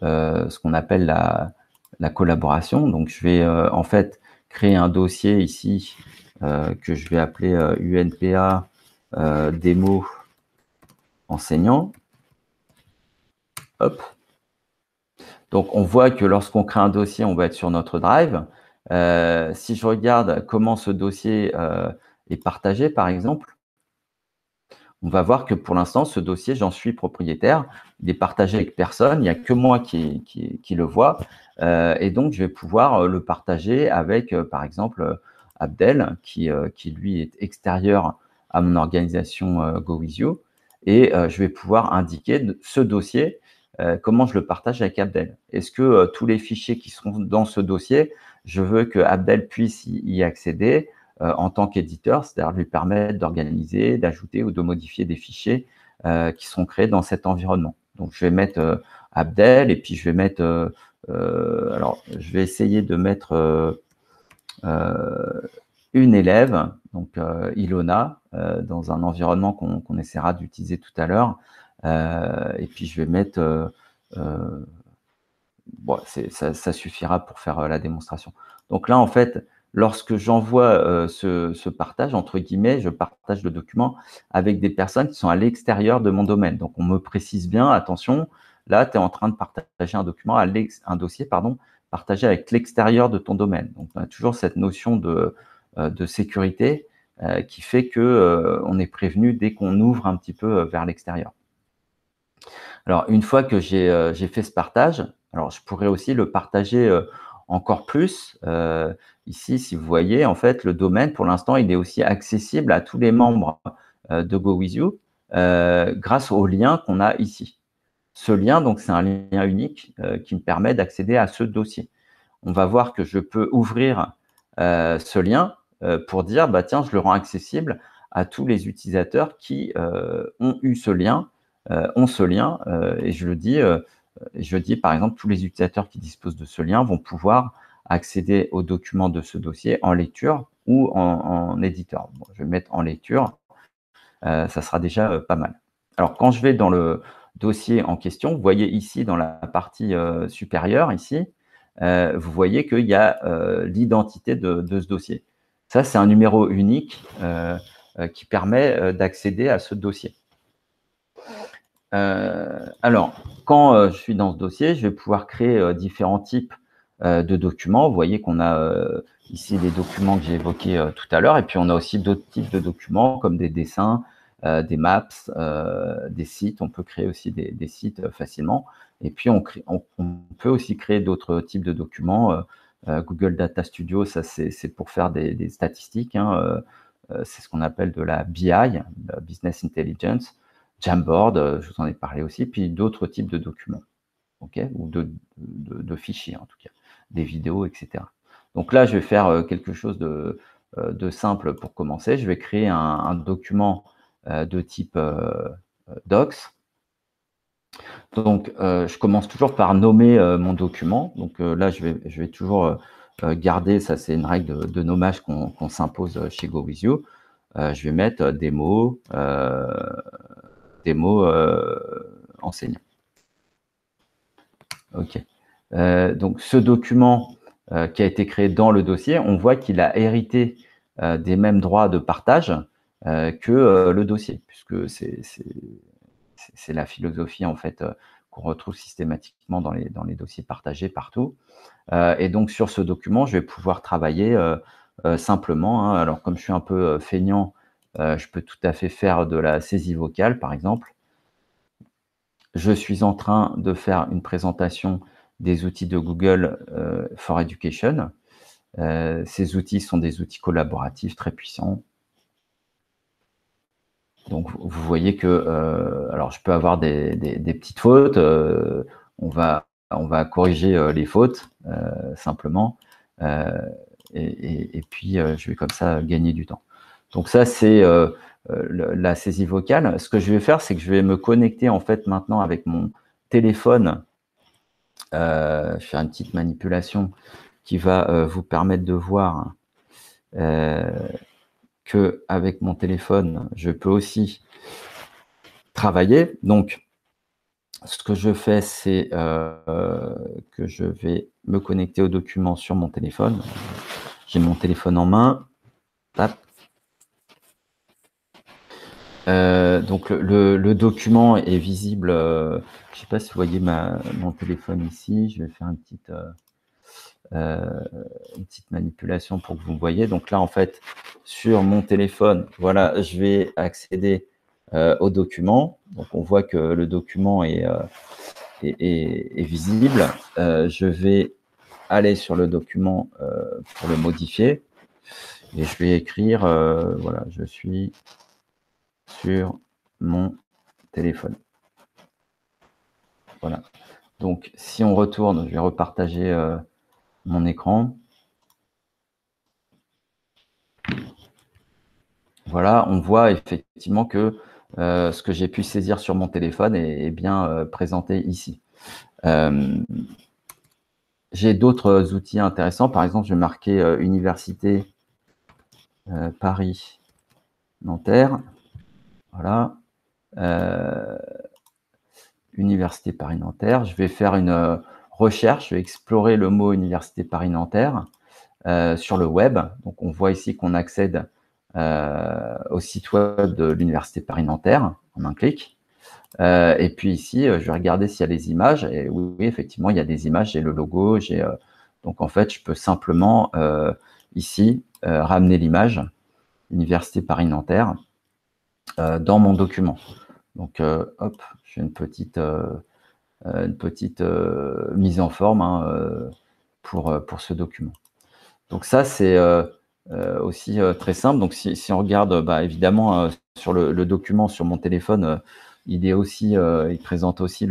S1: ce qu'on appelle la collaboration. Donc, je vais en fait créer un dossier ici que je vais appeler UNPA démo enseignant. Hop. Donc, on voit que lorsqu'on crée un dossier, on va être sur notre Drive. Si je regarde comment ce dossier est partagé, par exemple, on va voir que pour l'instant, ce dossier, j'en suis propriétaire. Il est partagé avec personne. Il n'y a que moi qui le vois. Et donc, je vais pouvoir le partager avec, par exemple, Abdel, qui lui est extérieur à mon organisation GoWithYou. et je vais pouvoir indiquer ce dossier, comment je le partage avec Abdel. Est-ce que tous les fichiers qui seront dans ce dossier, je veux que Abdel puisse y accéder en tant qu'éditeur, c'est-à-dire lui permettre d'organiser, d'ajouter ou de modifier des fichiers qui seront créés dans cet environnement. Donc, je vais mettre Abdel et puis je vais mettre, alors, je vais essayer de mettre une élève, donc Ilona, dans un environnement qu'on essaiera d'utiliser tout à l'heure. Et puis, je vais mettre... bon, ça suffira pour faire la démonstration. Donc là, en fait, lorsque j'envoie ce partage, entre guillemets, je partage le document avec des personnes qui sont à l'extérieur de mon domaine. Donc, on me précise bien, attention, là, tu es en train de partager un document, un dossier, pardon, partagé avec l'extérieur de ton domaine. Donc, on a toujours cette notion de sécurité qui fait qu'on est prévenu dès qu'on ouvre un petit peu vers l'extérieur. Alors, une fois que j'ai fait ce partage, alors je pourrais aussi le partager encore plus. Ici, si vous voyez, en fait, le domaine, pour l'instant, il est aussi accessible à tous les membres de GoWithYou grâce au lien qu'on a ici. Ce lien, donc, c'est un lien unique qui me permet d'accéder à ce dossier. On va voir que je peux ouvrir ce lien pour dire, bah, tiens, je le rends accessible à tous les utilisateurs qui ont eu ce lien, et je dis, par exemple, tous les utilisateurs qui disposent de ce lien vont pouvoir accéder aux documents de ce dossier en lecture ou en éditeur. Bon, je vais mettre en lecture, ça sera déjà pas mal. Alors, quand je vais dans le dossier en question, vous voyez ici dans la partie supérieure, ici, vous voyez qu'il y a l'identité de ce dossier. Ça, c'est un numéro unique qui permet d'accéder à ce dossier. Alors, quand je suis dans ce dossier, je vais pouvoir créer différents types de documents. Vous voyez qu'on a ici les documents que j'ai évoqués tout à l'heure, et puis on a aussi d'autres types de documents comme des dessins, des maps, des sites. On peut créer aussi des sites facilement. Et puis, on peut aussi créer d'autres types de documents. Google Data Studio, ça c'est pour faire des statistiques. Hein, c'est ce qu'on appelle de la BI, la Business Intelligence. Jamboard, je vous en ai parlé aussi, puis d'autres types de documents, okay, ou de fichiers en tout cas, des vidéos, etc. Donc là, je vais faire quelque chose de simple pour commencer. Je vais créer un document de type Docs. Donc, je commence toujours par nommer mon document. Donc là, je vais toujours garder, ça c'est une règle de nommage qu'on s'impose chez GoWithYou. Je vais mettre des mots enseignants. OK. Donc, ce document qui a été créé dans le dossier, on voit qu'il a hérité des mêmes droits de partage que le dossier, puisque c'est la philosophie en fait qu'on retrouve systématiquement dans les dossiers partagés partout. Et donc, sur ce document, je vais pouvoir travailler simplement. Hein. Alors, comme je suis un peu feignant, je peux tout à fait faire de la saisie vocale, par exemple. Je suis en train de faire une présentation des outils de Google for Education. Ces outils sont des outils collaboratifs très puissants. Donc, vous voyez que, alors je peux avoir des petites fautes. On va corriger les fautes simplement. Et puis, je vais comme ça gagner du temps. Donc ça, c'est la saisie vocale. Ce que je vais faire, c'est que je vais me connecter en fait maintenant avec mon téléphone. Faire une petite manipulation qui va vous permettre de voir que avec mon téléphone, je peux aussi travailler. Donc, ce que je fais, c'est que je vais me connecter au document sur mon téléphone. J'ai mon téléphone en main. Hop. Donc le document est visible. Je ne sais pas si vous voyez mon téléphone ici. Je vais faire une petite manipulation pour que vous me voyez. Donc là, en fait, sur mon téléphone, voilà, je vais accéder au document. Donc on voit que le document est visible. Je vais aller sur le document pour le modifier. Et je vais écrire, voilà, je suis sur mon téléphone. Voilà. Donc, si on retourne, je vais repartager mon écran. Voilà, on voit effectivement que ce que j'ai pu saisir sur mon téléphone est bien présenté ici. J'ai d'autres outils intéressants. Par exemple, je vais marquer Université Paris-Nanterre. Voilà. Université Paris-Nanterre. Je vais faire une recherche, je vais explorer le mot Université Paris-Nanterre sur le web. Donc, on voit ici qu'on accède au site web de l'Université Paris-Nanterre en un clic. Et puis ici, je vais regarder s'il y a des images. Et oui, effectivement, il y a des images. J'ai le logo. Donc, en fait, je peux simplement ici ramener l'image Université Paris-Nanterre dans mon document. Donc, hop, je fais une petite mise en forme pour ce document. Donc ça, c'est aussi très simple. Donc si on regarde, évidemment, sur le document sur mon téléphone, il présente aussi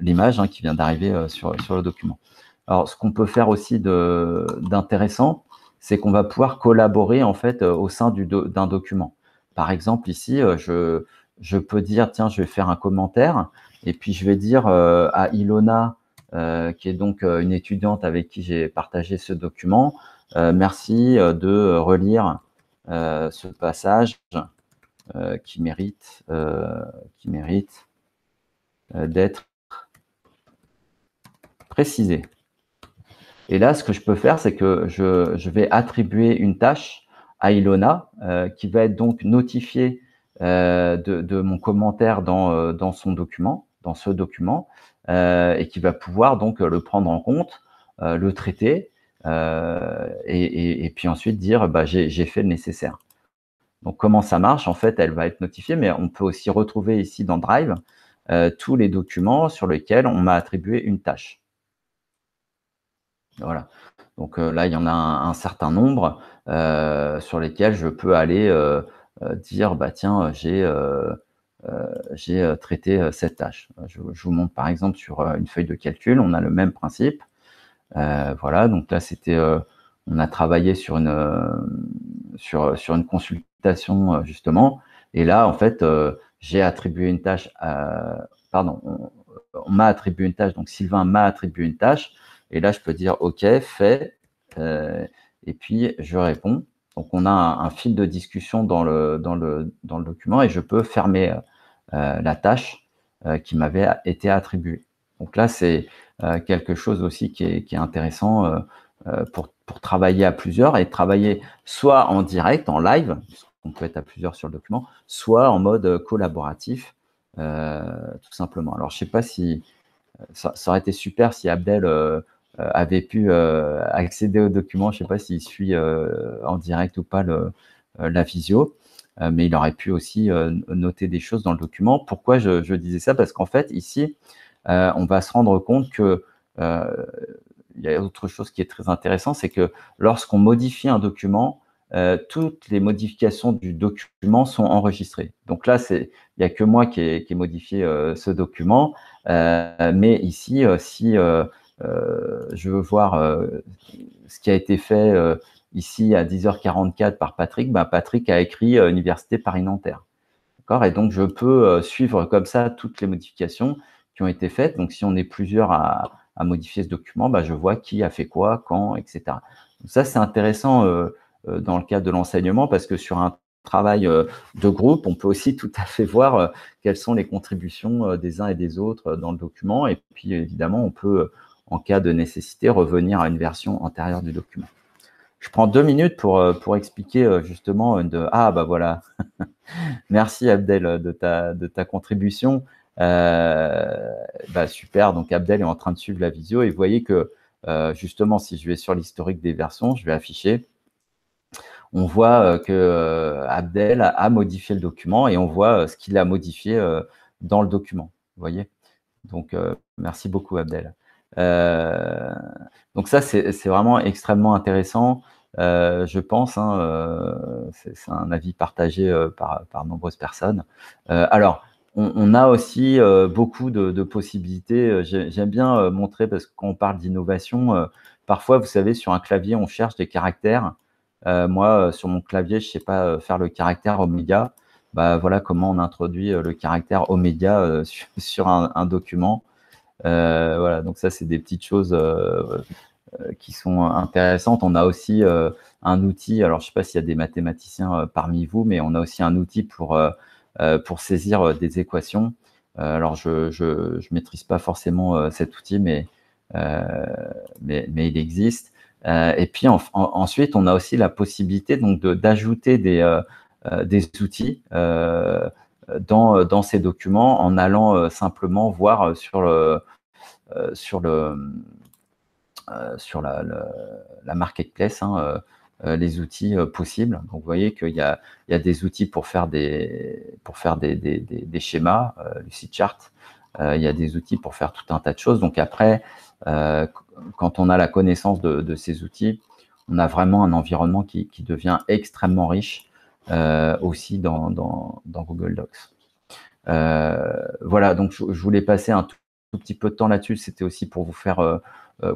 S1: l'image qui vient d'arriver sur le document. Alors, ce qu'on peut faire aussi d'intéressant, c'est qu'on va pouvoir collaborer en fait au sein d'un document. Par exemple, ici, je peux dire, tiens, je vais faire un commentaire, et puis je vais dire à Ilona, qui est donc une étudiante avec qui j'ai partagé ce document, merci de relire ce passage qui mérite d'être précisé. Et là, ce que je peux faire, c'est que je vais attribuer une tâche à Ilona qui va être donc notifiée de mon commentaire dans son document, dans ce document, et qui va pouvoir donc le prendre en compte, le traiter, et puis ensuite dire j'ai fait le nécessaire. Donc, comment ça marche? En fait, elle va être notifiée, mais on peut aussi retrouver ici dans Drive tous les documents sur lesquels on m'a attribué une tâche. Voilà. Donc là, il y en a un certain nombre sur lesquels je peux aller dire, tiens, j'ai traité cette tâche. Je vous montre par exemple sur une feuille de calcul, on a le même principe. Voilà, donc là, on a travaillé sur une consultation justement. Et là, en fait, j'ai attribué une tâche pardon, on m'a attribué une tâche, donc Sylvain m'a attribué une tâche. Et là, je peux dire OK, fait, et puis je réponds. Donc, on a un fil de discussion dans le document et je peux fermer la tâche qui m'avait été attribuée. Donc là, c'est quelque chose aussi qui est intéressant pour travailler à plusieurs et travailler soit en direct, en live, on peut être à plusieurs sur le document, soit en mode collaboratif, tout simplement. Alors, je ne sais pas si ça aurait été super si Abdel avait pu accéder au document. Je ne sais pas s'il suit en direct ou pas la visio, mais il aurait pu aussi noter des choses dans le document. Pourquoi je disais ça? Parce qu'en fait, ici, on va se rendre compte que il y a autre chose qui est très intéressant, c'est que lorsqu'on modifie un document, toutes les modifications du document sont enregistrées. Donc là, il n'y a que moi qui ai modifié ce document, mais ici, si je veux voir ce qui a été fait ici à 10h44 par Patrick, Patrick a écrit Université Paris-Nanterre. Et donc, je peux suivre comme ça toutes les modifications qui ont été faites. Donc, si on est plusieurs à modifier ce document, je vois qui a fait quoi, quand, etc. Donc, ça, c'est intéressant dans le cadre de l'enseignement parce que sur un travail de groupe, on peut aussi tout à fait voir quelles sont les contributions des uns et des autres dans le document. Et puis, évidemment, on peut, en cas de nécessité, revenir à une version antérieure du document. Je prends 2 minutes pour expliquer justement voilà. Merci Abdel de ta contribution. Super, donc Abdel est en train de suivre la visio et vous voyez que justement, si je vais sur l'historique des versions, je vais afficher. On voit que Abdel a modifié le document et on voit ce qu'il a modifié dans le document. Vous voyez? Donc, merci beaucoup Abdel. Donc ça, c'est vraiment extrêmement intéressant je pense, hein, c'est un avis partagé par nombreuses personnes. Alors, on a aussi beaucoup de possibilités. J'aime bien montrer, parce que quand on parle d'innovation, parfois, vous savez, sur un clavier, on cherche des caractères. Moi, sur mon clavier, je ne sais pas faire le caractère oméga. Bah, voilà comment on introduit le caractère oméga sur un document. Voilà, donc ça, c'est des petites choses qui sont intéressantes. On a aussi un outil, alors je ne sais pas s'il y a des mathématiciens parmi vous, mais on a aussi un outil pour saisir des équations. Alors, je maîtrise pas forcément cet outil, mais il existe. Et puis ensuite, on a aussi la possibilité donc d'ajouter des outils dans ces documents en allant simplement voir sur la marketplace, hein, les outils possibles. Donc, vous voyez qu'il y a des outils pour faire des schémas, Lucidchart. Il y a des outils pour faire tout un tas de choses. Donc après, quand on a la connaissance de ces outils, on a vraiment un environnement qui devient extrêmement riche aussi dans Google Docs. Voilà, donc je voulais passer un tout petit peu de temps là-dessus. C'était aussi pour vous faire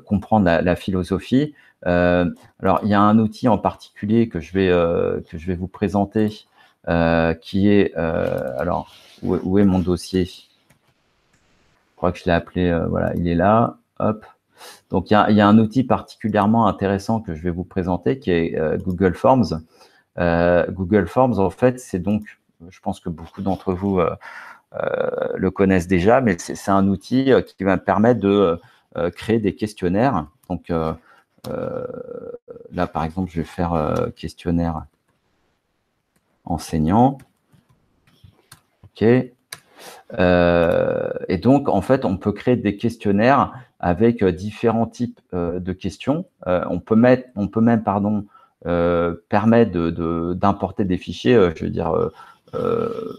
S1: comprendre la philosophie. Alors, il y a un outil en particulier que je vais vous présenter qui est... alors, où est mon dossier? Je crois que je l'ai appelé... voilà, il est là. Hop. Donc, il y a un outil particulièrement intéressant que je vais vous présenter qui est Google Forms. Google Forms, en fait, c'est donc... Je pense que beaucoup d'entre vous le connaissent déjà, mais c'est un outil qui va me permettre de créer des questionnaires. Donc là, par exemple, je vais faire questionnaire enseignant. OK. Et donc, en fait, on peut créer des questionnaires avec différents types de questions. On peut même permettre d'importer des fichiers, je veux dire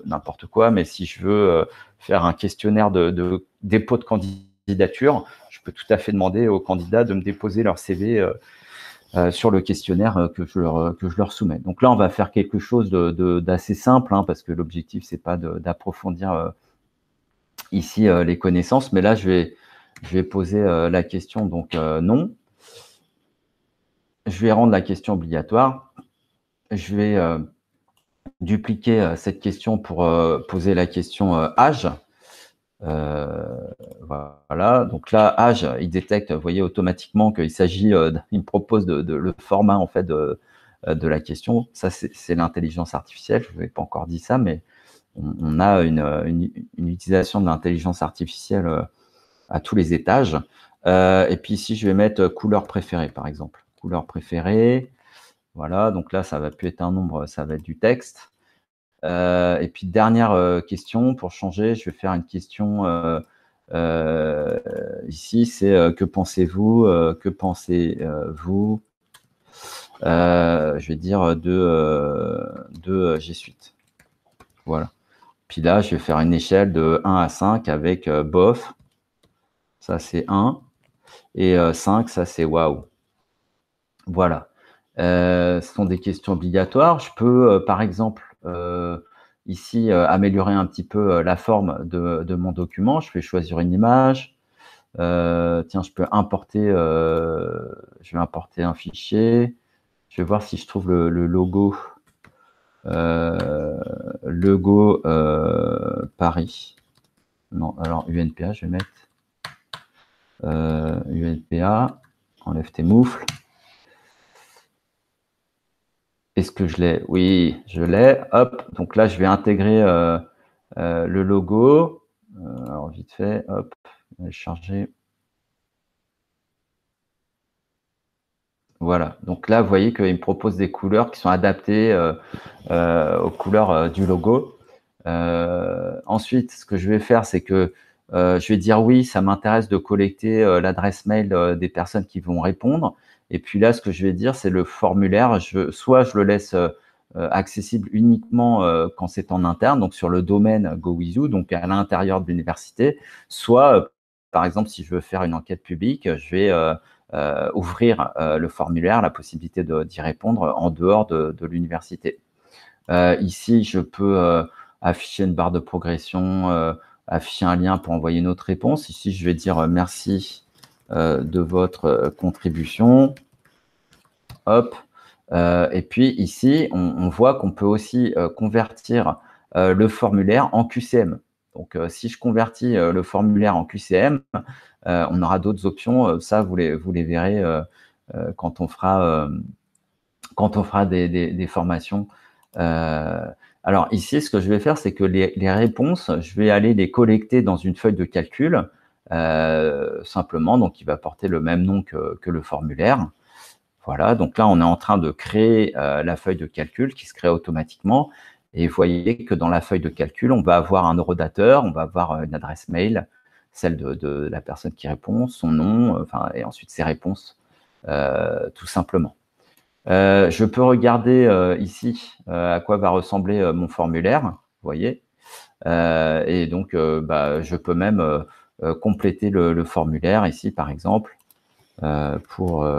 S1: n'importe quoi, mais si je veux faire un questionnaire de dépôt de candidature, je peux tout à fait demander aux candidats de me déposer leur CV sur le questionnaire que je leur soumets. Donc là, on va faire quelque chose d'assez simple, hein, parce que l'objectif, c'est pas d'approfondir ici les connaissances, mais là, je vais poser la question, donc non. Je vais rendre la question obligatoire. Je vais dupliquer cette question pour poser la question âge. Voilà, donc là, âge, il détecte, vous voyez, automatiquement qu'il s'agit, il me propose le format en fait de la question. Ça, c'est l'intelligence artificielle. Je ne vous ai pas encore dit ça, mais on a une utilisation de l'intelligence artificielle à tous les étages. Et puis ici, je vais mettre couleur préférée, par exemple. Couleur préférée. Voilà, donc là, ça va plus être un nombre, ça va être du texte. Et puis dernière question, pour changer, je vais faire une question ici, c'est que pensez-vous, que pensez-vous, je vais dire de G Suite. Voilà. Puis là, je vais faire une échelle de 1 à 5 avec bof, ça c'est 1, et 5, ça c'est waouh. Voilà. Ce sont des questions obligatoires. Je peux, par exemple, ici, améliorer un petit peu la forme de mon document. Je vais choisir une image. Tiens, je peux importer, je vais importer un fichier. Je vais voir si je trouve le logo. Logo Paris. Non, alors UNPA, je vais mettre UNPA. Enlève tes moufles. Est-ce que je l'ai? Oui, je l'ai. Hop, donc là, je vais intégrer le logo. Alors, vite fait, hop, je vais charger. Voilà, donc là, vous voyez qu'il me propose des couleurs qui sont adaptées aux couleurs du logo. Ensuite, ce que je vais faire, c'est que je vais dire oui, ça m'intéresse de collecter l'adresse mail des personnes qui vont répondre. Et puis là, ce que je vais dire, c'est le formulaire. Soit je le laisse accessible uniquement quand c'est en interne, donc sur le domaine GoWizU, donc à l'intérieur de l'université, soit par exemple, si je veux faire une enquête publique, je vais ouvrir le formulaire, la possibilité d'y répondre en dehors de l'université. Ici, je peux afficher une barre de progression, afficher un lien pour envoyer une autre réponse. Ici, je vais dire merci de votre contribution. Hop. Et puis ici, on voit qu'on peut aussi convertir le formulaire en QCM. Donc, si je convertis le formulaire en QCM, on aura d'autres options. Ça, vous les verrez quand on fera des formations. Alors ici, ce que je vais faire, c'est que les réponses, je vais aller les collecter dans une feuille de calcul, simplement, donc qui va porter le même nom que le formulaire. Voilà, donc là, on est en train de créer la feuille de calcul qui se crée automatiquement. Et vous voyez que dans la feuille de calcul, on va avoir un eurodateur, on va avoir une adresse mail, celle de la personne qui répond, son nom, et ensuite ses réponses, tout simplement. Je peux regarder ici à quoi va ressembler mon formulaire, vous voyez. Et donc, je peux même compléter le formulaire ici, par exemple, pour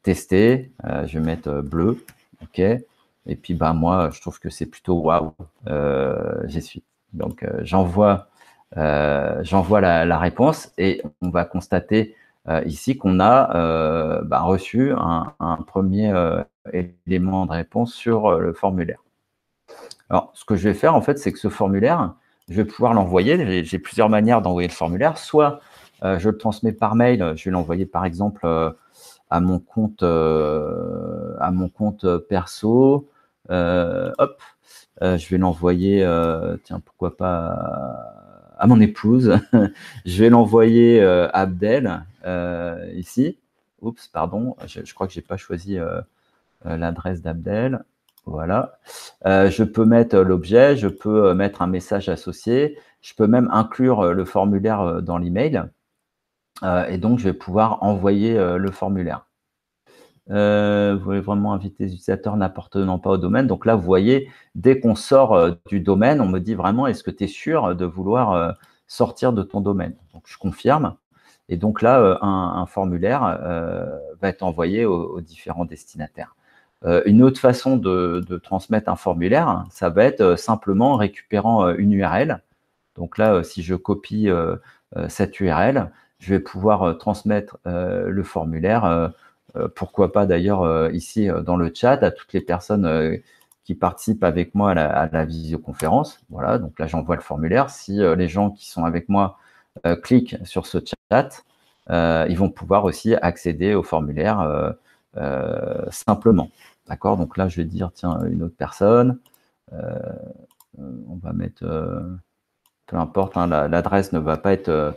S1: tester. Je vais mettre bleu, OK. Et puis, moi, je trouve que c'est plutôt waouh, j'y suis. Donc, j'envoie la réponse et on va constater ici qu'on a reçu un premier élément de réponse sur le formulaire. Alors, ce que je vais faire, en fait, c'est que ce formulaire, je vais pouvoir l'envoyer. J'ai plusieurs manières d'envoyer le formulaire. Soit je le transmets par mail, je vais l'envoyer, par exemple, à mon compte perso. Hop, je vais l'envoyer, tiens, pourquoi pas à mon épouse. Je vais l'envoyer à Abdel, ici. Oups, pardon, je crois que j'ai pas choisi l'adresse d'Abdel. Voilà. Je peux mettre l'objet, je peux mettre un message associé, je peux même inclure le formulaire dans l'email. Et donc, je vais pouvoir envoyer le formulaire. Vous voulez vraiment inviter les utilisateurs n'appartenant pas au domaine. Donc là, vous voyez, dès qu'on sort du domaine, on me dit vraiment, est-ce que tu es sûr de vouloir sortir de ton domaine? Donc, je confirme. Et donc là, un formulaire va être envoyé aux différents destinataires. Une autre façon de transmettre un formulaire, ça va être simplement en récupérant une URL. Donc là, si je copie cette URL, je vais pouvoir transmettre le formulaire, pourquoi pas d'ailleurs ici dans le chat, à toutes les personnes qui participent avec moi à la visioconférence. Voilà, donc là, j'envoie le formulaire. Si les gens qui sont avec moi cliquent sur ce chat, ils vont pouvoir aussi accéder au formulaire simplement. D'accord? Donc là, je vais dire, tiens, une autre personne. On va mettre, peu importe, hein, l'adresse ne va pas être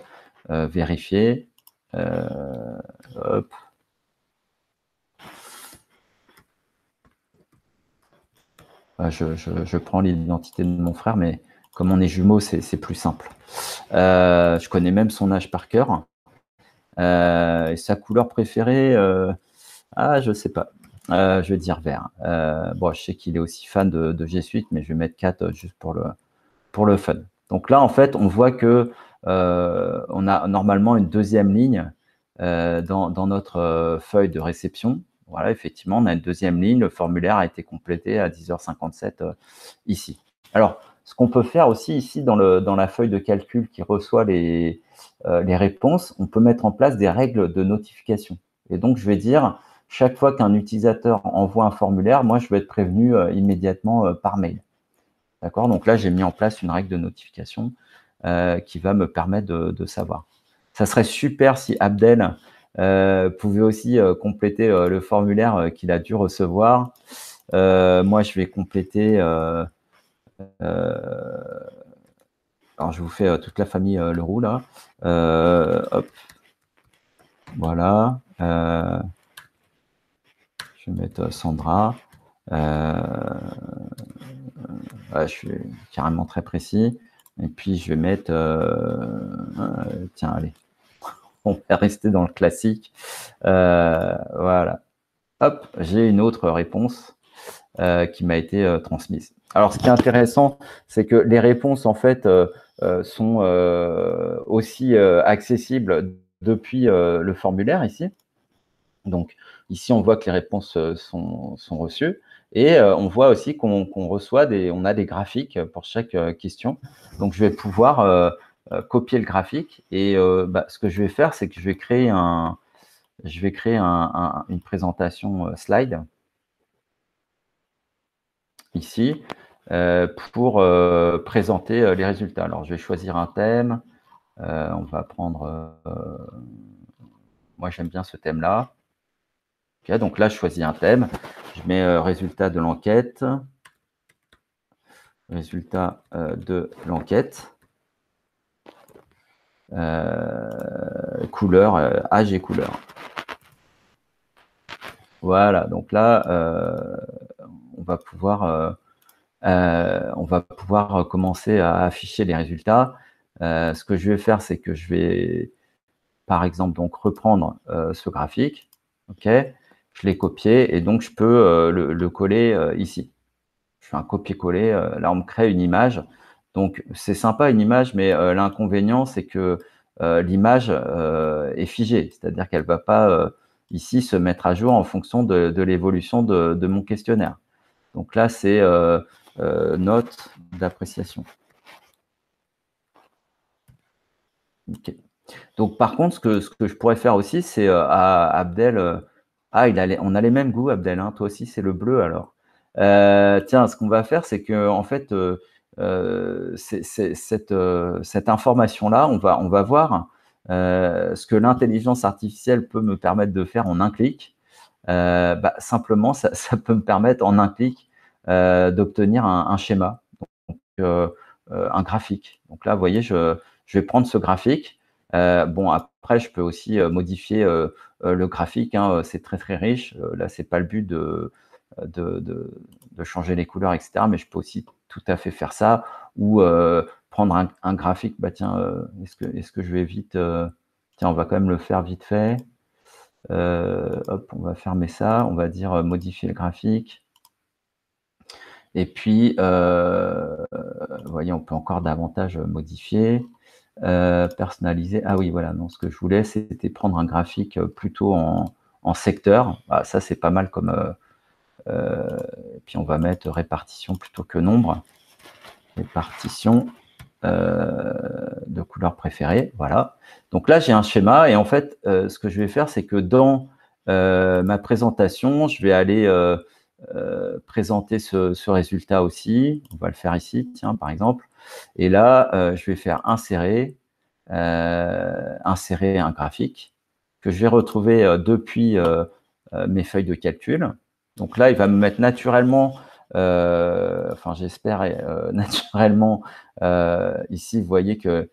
S1: vérifiée. Hop. Je prends l'identité de mon frère, mais comme on est jumeaux, c'est plus simple. Je connais même son âge par cœur. Et sa couleur préférée, je sais pas. Je vais dire vert. Bon, je sais qu'il est aussi fan de G Suite, mais je vais mettre 4 juste pour le fun. Donc là, en fait, on voit que on a normalement une deuxième ligne dans notre feuille de réception. Voilà, effectivement, on a une deuxième ligne. Le formulaire a été complété à 10h57 ici. Alors, ce qu'on peut faire aussi ici dans la feuille de calcul qui reçoit les réponses, on peut mettre en place des règles de notification. Et donc, je vais dire, chaque fois qu'un utilisateur envoie un formulaire, moi, je vais être prévenu immédiatement par mail. D'accord? Donc là, j'ai mis en place une règle de notification qui va me permettre de savoir. Ça serait super si Abdel pouvait aussi compléter le formulaire qu'il a dû recevoir. Moi, je vais compléter. Alors, je vous fais toute la famille Leroux là. Hop. Voilà. Je vais mettre Sandra. Je suis carrément très précis. Et puis, je vais mettre... tiens, allez. On va rester dans le classique. Voilà. Hop, j'ai une autre réponse. qui m'a été transmise. Alors, ce qui est intéressant, c'est que les réponses, en fait, sont aussi accessibles depuis le formulaire ici. Donc, ici, on voit que les réponses sont reçues. Et on voit aussi qu'on reçoit on a des graphiques pour chaque question. Donc, je vais pouvoir copier le graphique. Et ce que je vais faire, c'est que je vais créer une présentation slide ici pour présenter les résultats. Alors, je vais choisir un thème. On va prendre... moi, j'aime bien ce thème-là. Okay, donc là, je choisis un thème. Je mets résultat de l'enquête. Résultat de l'enquête. Couleur, âge et couleur. Voilà, donc là, on va pouvoir commencer à afficher les résultats. Ce que je vais faire, c'est que je vais, par exemple, donc reprendre ce graphique. Ok, je l'ai copié et donc je peux le coller ici. Je fais un copier-coller. Là, on me crée une image. Donc, c'est sympa une image, mais l'inconvénient, c'est que l'image est figée. C'est-à-dire qu'elle ne va pas ici se mettre à jour en fonction de l'évolution de mon questionnaire. Donc là, c'est note d'appréciation. Okay. Donc, par contre, ce que je pourrais faire aussi, c'est à Abdel... on a les mêmes goûts, Abdel. Hein, toi aussi, c'est le bleu, alors. Tiens, ce qu'on va faire, c'est que en fait, cette information-là, on va voir ce que l'intelligence artificielle peut me permettre de faire en un clic. Simplement, ça peut me permettre en un clic d'obtenir un schéma, donc, un graphique. Donc là, vous voyez, je vais prendre ce graphique. Bon, après, je peux aussi modifier le graphique. Hein, c'est très, très riche. Là, c'est pas le but de changer les couleurs, etc. Mais je peux aussi tout à fait faire ça ou prendre un graphique. Bah tiens, est-ce que je vais vite tiens, on va quand même le faire vite fait. Hop, on va fermer ça. On va dire modifier le graphique. Et puis, vous voyez, on peut encore davantage modifier. Personnaliser. Ah oui, voilà. Non, ce que je voulais, c'était prendre un graphique plutôt en secteur. Ah, ça, c'est pas mal comme... et puis on va mettre répartition plutôt que nombre. Répartition de couleur préférée. Voilà. Donc là, j'ai un schéma. Et en fait, ce que je vais faire, c'est que dans ma présentation, je vais aller présenter ce résultat aussi. On va le faire ici, tiens, par exemple. Et là, je vais faire insérer un graphique que je vais retrouver depuis mes feuilles de calcul. Donc là, il va me mettre naturellement, enfin j'espère naturellement, ici, vous voyez qu'il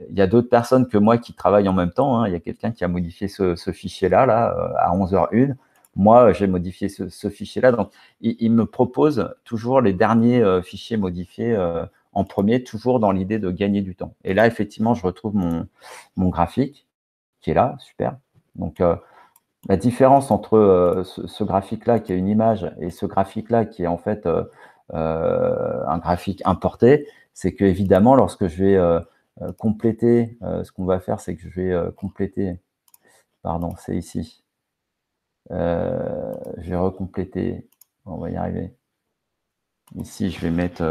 S1: y a d'autres personnes que moi qui travaillent en même temps. Hein. Il y a quelqu'un qui a modifié ce fichier-là à 11h01. Moi, j'ai modifié ce fichier-là. Donc, il me propose toujours les derniers fichiers modifiés en premier, toujours dans l'idée de gagner du temps. Et là, effectivement, je retrouve mon graphique qui est là, super. Donc, la différence entre ce graphique-là qui est une image et ce graphique-là qui est en fait un graphique importé, c'est que évidemment, lorsque je vais compléter, ce qu'on va faire, c'est que je vais compléter, pardon, c'est ici. Je vais recompléter, on va y arriver. Ici, je vais mettre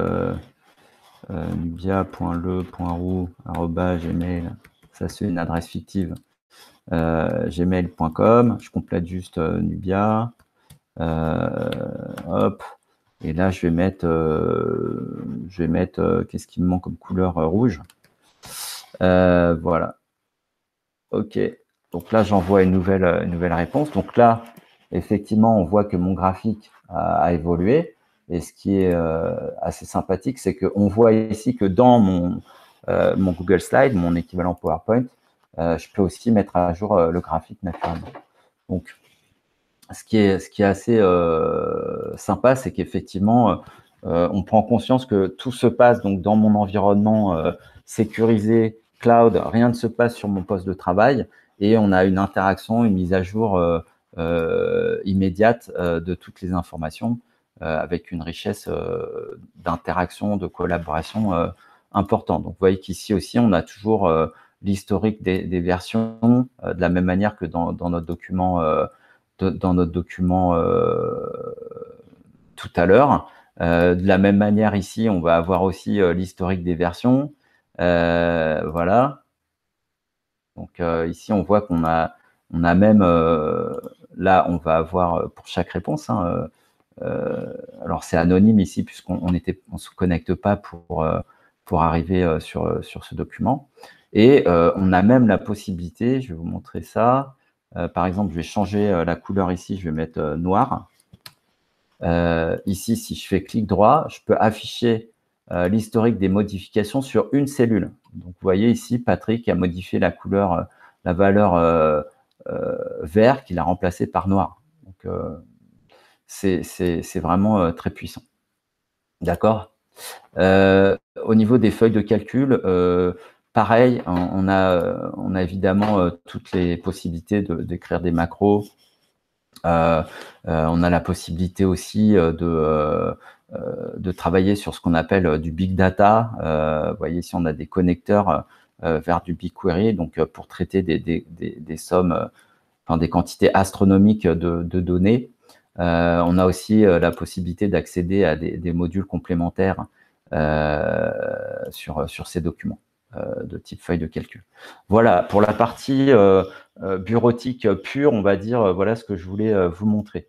S1: nubia.le.roux@gmail. Ça, c'est une adresse fictive. Gmail.com. Je complète juste Nubia. Hop. Et là, je vais mettre qu'est-ce qui me manque comme couleur rouge. Voilà. OK. Donc là, j'envoie une nouvelle réponse. Donc là, effectivement, on voit que mon graphique a évolué. Et ce qui est assez sympathique, c'est qu'on voit ici que dans mon Google Slide, mon équivalent PowerPoint, je peux aussi mettre à jour le graphique naturellement. Donc, ce qui est assez sympa, c'est qu'effectivement, on prend conscience que tout se passe donc dans mon environnement sécurisé, cloud, rien ne se passe sur mon poste de travail et on a une interaction, une mise à jour immédiate de toutes les informations avec une richesse d'interaction, de collaboration importante. Donc, vous voyez qu'ici aussi, on a toujours l'historique des versions, de la même manière que dans notre document, tout à l'heure. De la même manière, ici, on va avoir aussi l'historique des versions. Voilà. Donc, ici, on voit qu'on a même, là, on va avoir pour chaque réponse, hein, alors, c'est anonyme ici, puisqu'on ne se connecte pas pour arriver sur ce document. Et on a même la possibilité, je vais vous montrer ça. Par exemple, je vais changer la couleur ici, je vais mettre noir. Ici, si je fais clic droit, je peux afficher l'historique des modifications sur une cellule. Donc, vous voyez ici, Patrick a modifié la couleur, la valeur vert qu'il a remplacée par noir. Donc, c'est vraiment très puissant. D'accord. Au niveau des feuilles de calcul, pareil, on a évidemment toutes les possibilités d'écrire des macros. On a la possibilité aussi de travailler sur ce qu'on appelle du big data. Vous voyez ici, on a des connecteurs vers du BigQuery, donc pour traiter des sommes, enfin des quantités astronomiques de données. On a aussi la possibilité d'accéder à des modules complémentaires sur ces documents de type feuille de calcul. Voilà, pour la partie bureautique pure, on va dire, voilà ce que je voulais vous montrer.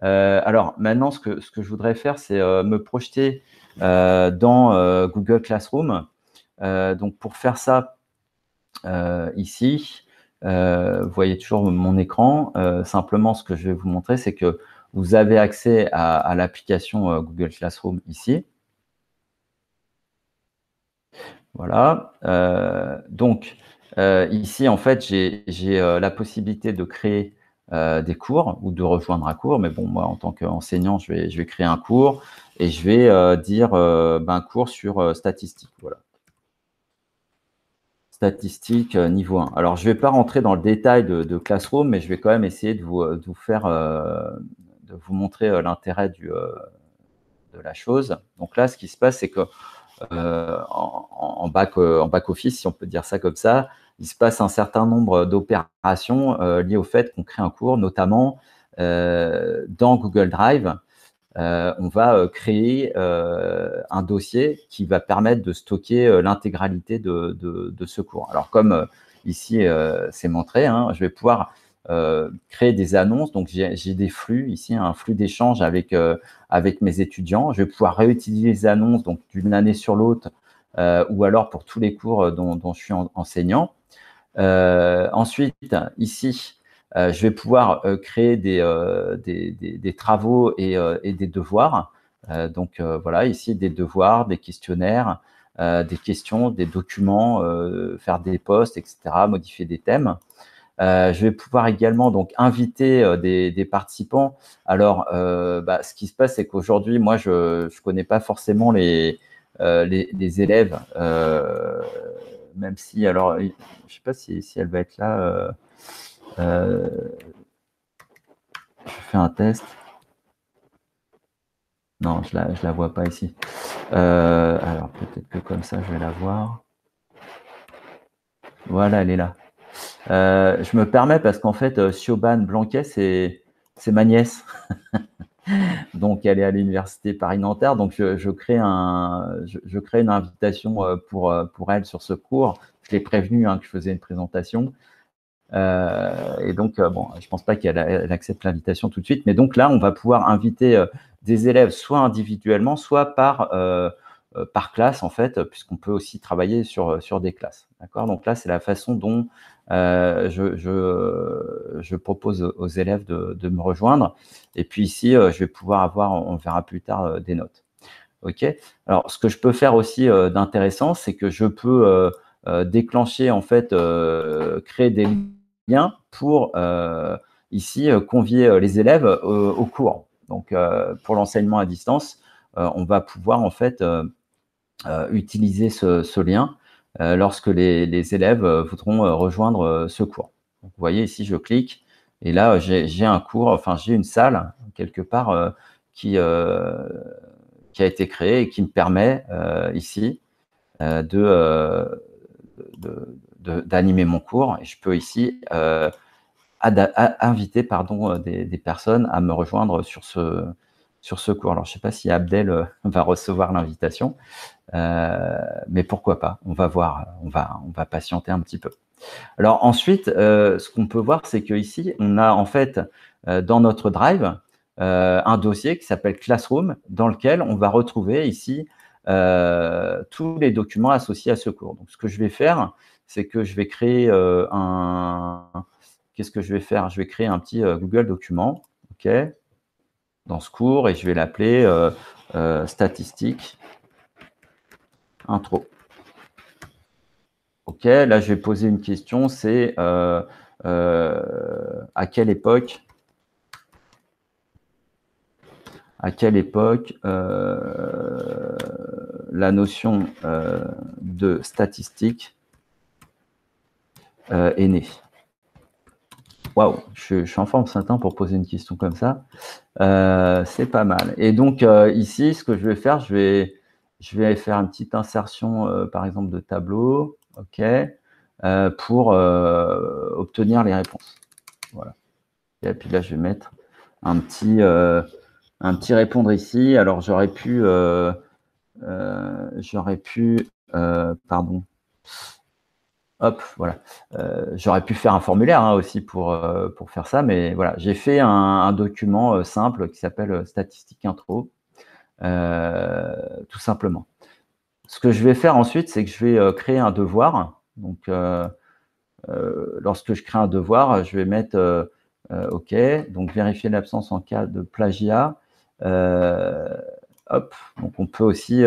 S1: Alors, maintenant, ce que je voudrais faire, c'est me projeter dans Google Classroom. Donc, pour faire ça, ici, vous voyez toujours mon écran. Simplement, ce que je vais vous montrer, c'est que vous avez accès à l'application Google Classroom ici. Voilà. Donc, ici, en fait, j'ai la possibilité de créer des cours ou de rejoindre un cours. Mais bon, moi, en tant qu'enseignant, je vais créer un cours et je vais dire un cours sur statistiques. Voilà. Statistiques niveau 1. Alors, je ne vais pas rentrer dans le détail de Classroom, mais je vais quand même essayer de vous faire, de vous montrer l'intérêt de la chose. Donc là, ce qui se passe, c'est que en back office, si on peut dire ça comme ça, il se passe un certain nombre d'opérations liées au fait qu'on crée un cours, notamment dans Google Drive. On va créer un dossier qui va permettre de stocker l'intégralité de ce cours. Alors, comme ici, c'est montré, hein, je vais pouvoir créer des annonces. Donc, j'ai des flux ici, un flux d'échange avec mes étudiants. Je vais pouvoir réutiliser les annonces donc d'une année sur l'autre ou alors pour tous les cours dont je suis enseignant. Ensuite, ici, je vais pouvoir créer des travaux et des devoirs. Donc, voilà, ici, des devoirs, des questionnaires, des questions, des documents, faire des posts, etc., modifier des thèmes. Je vais pouvoir également donc inviter des participants. Alors, ce qui se passe, c'est qu'aujourd'hui, moi, je ne connais pas forcément les élèves, même si, alors, je ne sais pas si elle va être là. Je fais un test. Non, je la vois pas ici. Alors, peut-être que comme ça, je vais la voir. Voilà, elle est là. Je me permets parce qu'en fait, Siobhan Blanquet, c'est ma nièce. Donc, elle est à l'université Paris-Nanterre. Donc, je crée une invitation pour elle sur ce cours. Je l'ai prévenue que je faisais une présentation. Et donc, bon, je ne pense pas qu'elle accepte l'invitation tout de suite. Mais donc là, on va pouvoir inviter des élèves soit individuellement, soit par classe, en fait, puisqu'on peut aussi travailler sur des classes. D'accord ? Donc là, c'est la façon dont je propose aux élèves de me rejoindre. Et puis ici, je vais pouvoir avoir, on verra plus tard, des notes. OK ? Alors, ce que je peux faire aussi d'intéressant, c'est que je peux déclencher, en fait, créer des liens pour ici convier les élèves au cours. Donc, pour l'enseignement à distance, on va pouvoir, en fait, utiliser ce lien lorsque les élèves voudront rejoindre ce cours. Donc, vous voyez ici, je clique et là, j'ai un cours, enfin, j'ai une salle quelque part qui a été créé et qui me permet ici d'animer mon cours. Et je peux ici inviter des personnes à me rejoindre sur ce cours. Alors, je ne sais pas si Abdel va recevoir l'invitation, mais pourquoi pas? On va voir, on va patienter un petit peu. Alors ensuite, ce qu'on peut voir, c'est qu'ici, on a en fait dans notre Drive un dossier qui s'appelle Classroom, dans lequel on va retrouver ici tous les documents associés à ce cours. Donc, ce que je vais faire, c'est que je vais créer Qu'est-ce que je vais faire? Je vais créer un petit Google document, ok, dans ce cours, et je vais l'appeler statistiques intro. Ok, là je vais poser une question, c'est à quelle époque la notion de statistique est née? Waouh, je suis en forme ce matin pour poser une question comme ça. C'est pas mal. Et donc ici, ce que je vais faire, je vais faire une petite insertion, par exemple, de tableau, ok, pour obtenir les réponses. Voilà. Et puis là, je vais mettre un petit répondre ici. Alors, j'aurais pu, pardon. Hop, voilà. J'aurais pu faire un formulaire aussi pour faire ça, mais voilà, j'ai fait un document simple qui s'appelle statistique intro, tout simplement. Ce que je vais faire ensuite, c'est que je vais créer un devoir. Donc, lorsque je crée un devoir, je vais mettre OK, donc vérifier l'absence en cas de plagiat. Hop, donc on peut aussi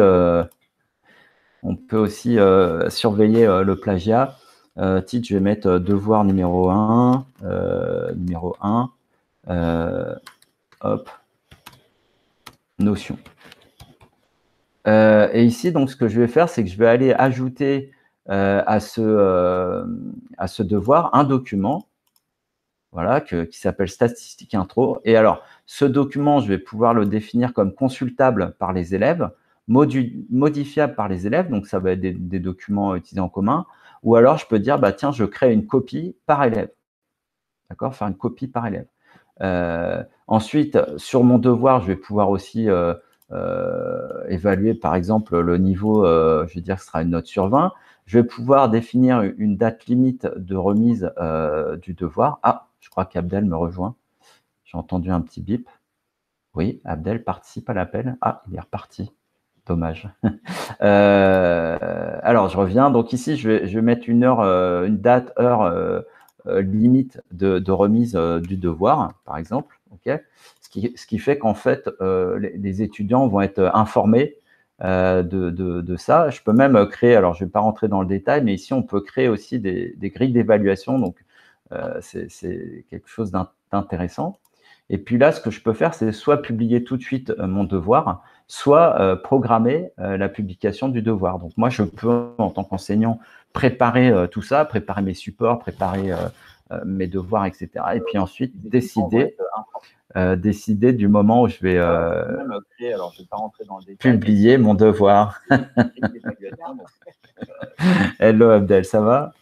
S1: surveiller le plagiat. Titre, je vais mettre devoir numéro 1, hop, notion. Et ici, donc, ce que je vais faire, c'est que je vais aller ajouter à ce devoir un document, voilà, qui s'appelle statistique intro. Et alors, ce document, je vais pouvoir le définir comme consultable par les élèves, modifiable par les élèves, donc ça va être des documents utilisés en commun, ou alors je peux dire, bah, tiens, je crée une copie par élève. D'accord, faire une copie par élève. Ensuite, sur mon devoir, je vais pouvoir aussi évaluer, par exemple, le niveau, je vais dire que ce sera une note sur 20. Je vais pouvoir définir une date limite de remise du devoir. Ah, je crois qu'Abdel me rejoint. J'ai entendu un petit bip. Oui, Abdel participe à l'appel. Ah, il est reparti. Dommage. Alors, je reviens. Donc ici, je vais mettre une date, heure limite de remise du devoir, par exemple. Okay, ce qui fait qu'en fait, les étudiants vont être informés de ça. Je peux même créer, alors je ne vais pas rentrer dans le détail, mais ici, on peut créer aussi des grilles d'évaluation. Donc, c'est quelque chose d'intéressant. Et puis là, ce que je peux faire, c'est soit publier tout de suite mon devoir, soit programmer la publication du devoir. Donc moi, je peux, en tant qu'enseignant, préparer tout ça, préparer mes supports, préparer mes devoirs, etc. Et puis ensuite, décider du moment où je vais publier mon devoir. Hello Abdel, ça va?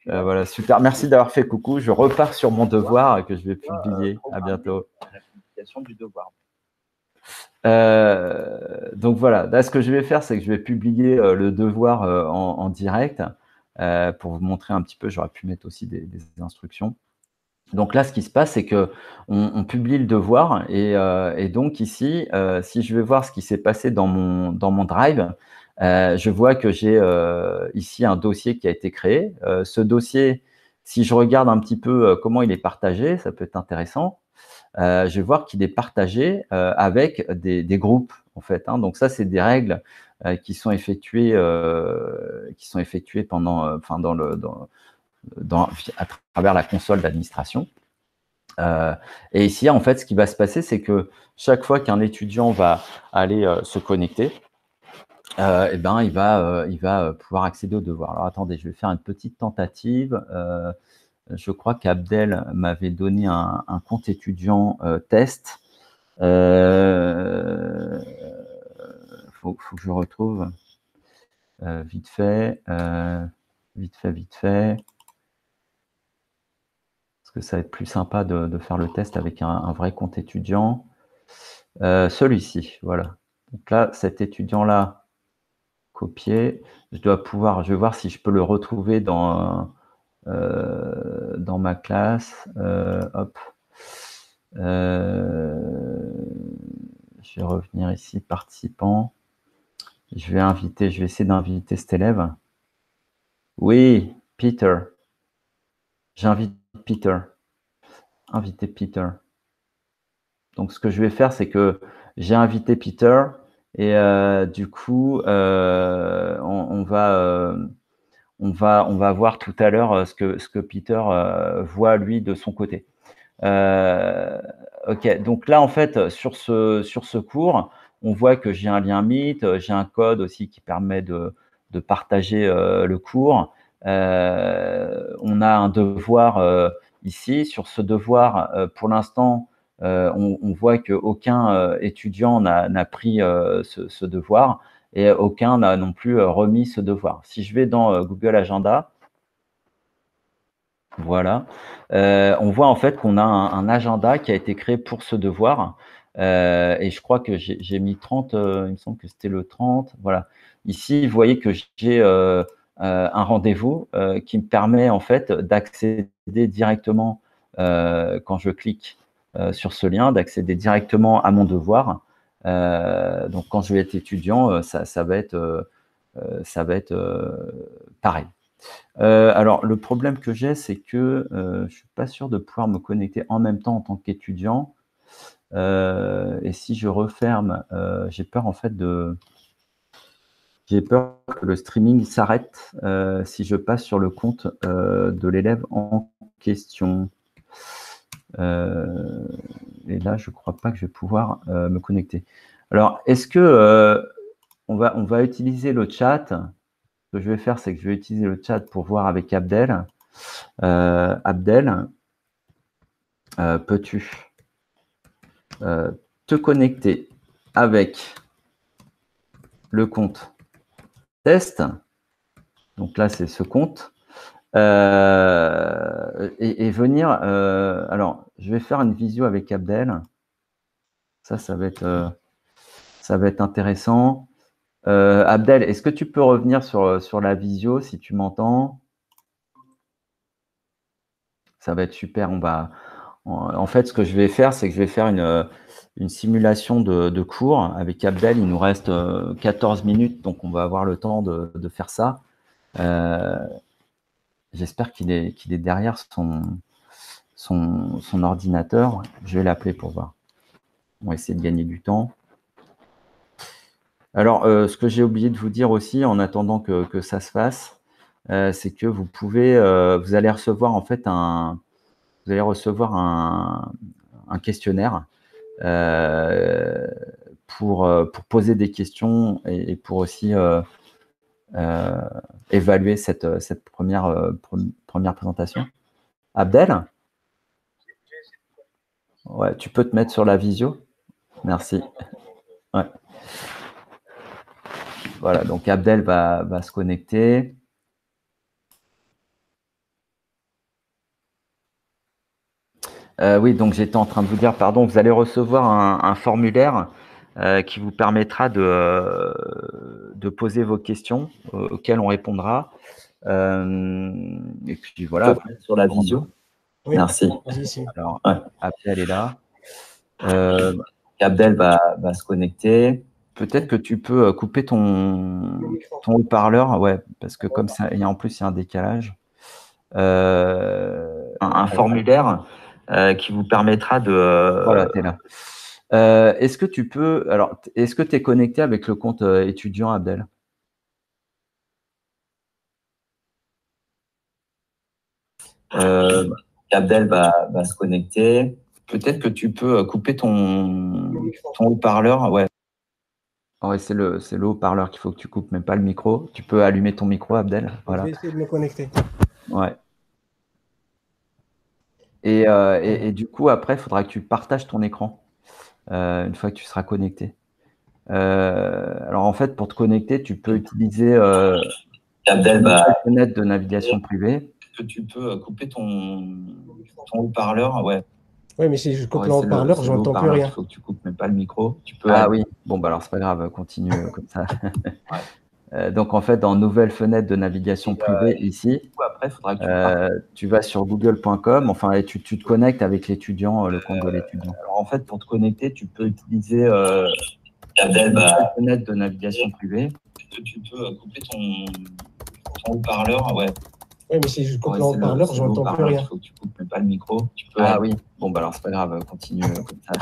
S1: Voilà, super. Merci d'avoir fait coucou. Je repars sur mon devoir que je vais publier. À bientôt. Donc voilà, là, ce que je vais faire, c'est que je vais publier le devoir en direct pour vous montrer un petit peu. J'aurais pu mettre aussi des instructions. Donc là, ce qui se passe, c'est qu'on publie le devoir et donc ici, si je vais voir ce qui s'est passé dans mon Drive, je vois que j'ai ici un dossier qui a été créé. Ce dossier, si je regarde un petit peu comment il est partagé, ça peut être intéressant. Je vais voir qu'il est partagé avec des groupes, en fait. Hein. Donc ça, c'est des règles qui sont effectuées pendant, à travers la console d'administration. Et ici, en fait, ce qui va se passer, c'est que chaque fois qu'un étudiant va aller se connecter, eh ben, il va pouvoir accéder au devoir. Alors, attendez, je vais faire une petite tentative. Je crois qu'Abdel m'avait donné un compte étudiant test. Faut que je retrouve vite fait, vite fait. Parce que ça va être plus sympa de faire le test avec un vrai compte étudiant. Celui-ci, voilà. Donc là, cet étudiant-là, copié. Je vais voir si je peux le retrouver dans ma classe. Hop. Je vais revenir ici, participant. Je vais essayer d'inviter cet élève. Oui, Peter. J'invite Peter. Inviter Peter. Donc, ce que je vais faire, c'est que j'ai invité Peter et du coup, on va voir tout à l'heure ce que Peter voit lui de son côté. Ok, donc là en fait sur ce cours, on voit que j'ai un lien Meet, j'ai un code aussi qui permet de partager le cours. On a un devoir ici. Sur ce devoir, pour l'instant, on voit qu'aucun étudiant n'a pris ce devoir et aucun n'a non plus remis ce devoir. Si je vais dans Google Agenda, voilà. On voit en fait qu'on a un agenda qui a été créé pour ce devoir. Et je crois que j'ai mis 30, il me semble que c'était le 30. Voilà. Ici, vous voyez que j'ai un rendez-vous qui me permet en fait d'accéder directement, quand je clique sur ce lien, d'accéder directement à mon devoir. Donc, quand je vais être étudiant, ça va être pareil. Alors, le problème que j'ai, c'est que je ne suis pas sûr de pouvoir me connecter en même temps en tant qu'étudiant. Et si je referme, j'ai peur en fait j'ai peur que le streaming s'arrête si je passe sur le compte de l'élève en question. Et là, je ne crois pas que je vais pouvoir me connecter. Alors, est-ce que on va utiliser le chat? Ce que je vais faire, c'est que je vais utiliser le chat pour voir avec Abdel. Abdel, peux-tu te connecter avec le compte test? Donc là, c'est ce compte. Et venir. Alors, je vais faire une visio avec Abdel. Ça va être intéressant. Abdel, est-ce que tu peux revenir sur la visio si tu m'entends? Ça va être super. En fait, ce que je vais faire, c'est que je vais faire une simulation de cours avec Abdel. Il nous reste 14 minutes, donc on va avoir le temps de faire ça. J'espère qu'il est derrière son ordinateur. Je vais l'appeler pour voir. On va essayer de gagner du temps. Alors, ce que j'ai oublié de vous dire aussi, en attendant que ça se fasse, c'est que vous allez recevoir en fait un questionnaire pour poser des questions et pour aussi évaluer cette première présentation. Abdel? Ouais, tu peux te mettre sur la visio? Merci. Ouais. Voilà, donc Abdel va se connecter. Oui, donc j'étais en train de vous dire, pardon, vous allez recevoir un formulaire qui vous permettra de poser vos questions auxquelles on répondra. Et puis voilà, sur la visio. Oui. Merci. Alors, Abdel est là. Abdel va se connecter. Peut-être que tu peux couper ton haut-parleur, ouais, parce que comme ça, et en plus, il y a un décalage. Un formulaire qui vous permettra de… Voilà, tu es là. Est-ce que tu peux… Alors, est-ce que tu es connecté avec le compte étudiant, Abdel? Abdel va se connecter. Peut-être que tu peux couper ton haut-parleur. Ouais. Ouais, c'est le haut-parleur qu'il faut que tu coupes, mais pas le micro. Tu peux allumer ton micro, Abdel. Voilà.
S2: Je vais essayer de me connecter.
S1: Ouais. Et du coup, après, il faudra que tu partages ton écran. une fois que tu seras connecté. Alors en fait, pour te connecter, tu peux utiliser
S2: Abdel,
S1: une fenêtre de navigation privée.
S2: Tu peux couper ton haut-parleur, ouais.
S3: Oui, mais si je coupe le haut-parleur, je n'entends plus rien.
S2: Il faut que tu coupes, mais pas le micro. Tu peux
S1: Ah oui, bon, bah alors c'est pas grave, continue comme ça. Donc en fait, dans nouvelle fenêtre de navigation privée, ici,
S2: après, faudra que
S1: tu vas sur google.com, enfin, et tu te connectes avec l'étudiant, le compte de l'étudiant.
S2: Alors en fait, pour te connecter, tu peux utiliser
S1: une fenêtre de navigation privée.
S2: Tu peux couper ton haut-parleur, ouais.
S3: Oui, mais si je coupe le haut-parleur, je n'entends plus rien.
S2: Il faut que tu coupes, mais pas le micro.
S1: Ah oui, bon, bah alors c'est pas grave, continue comme ça.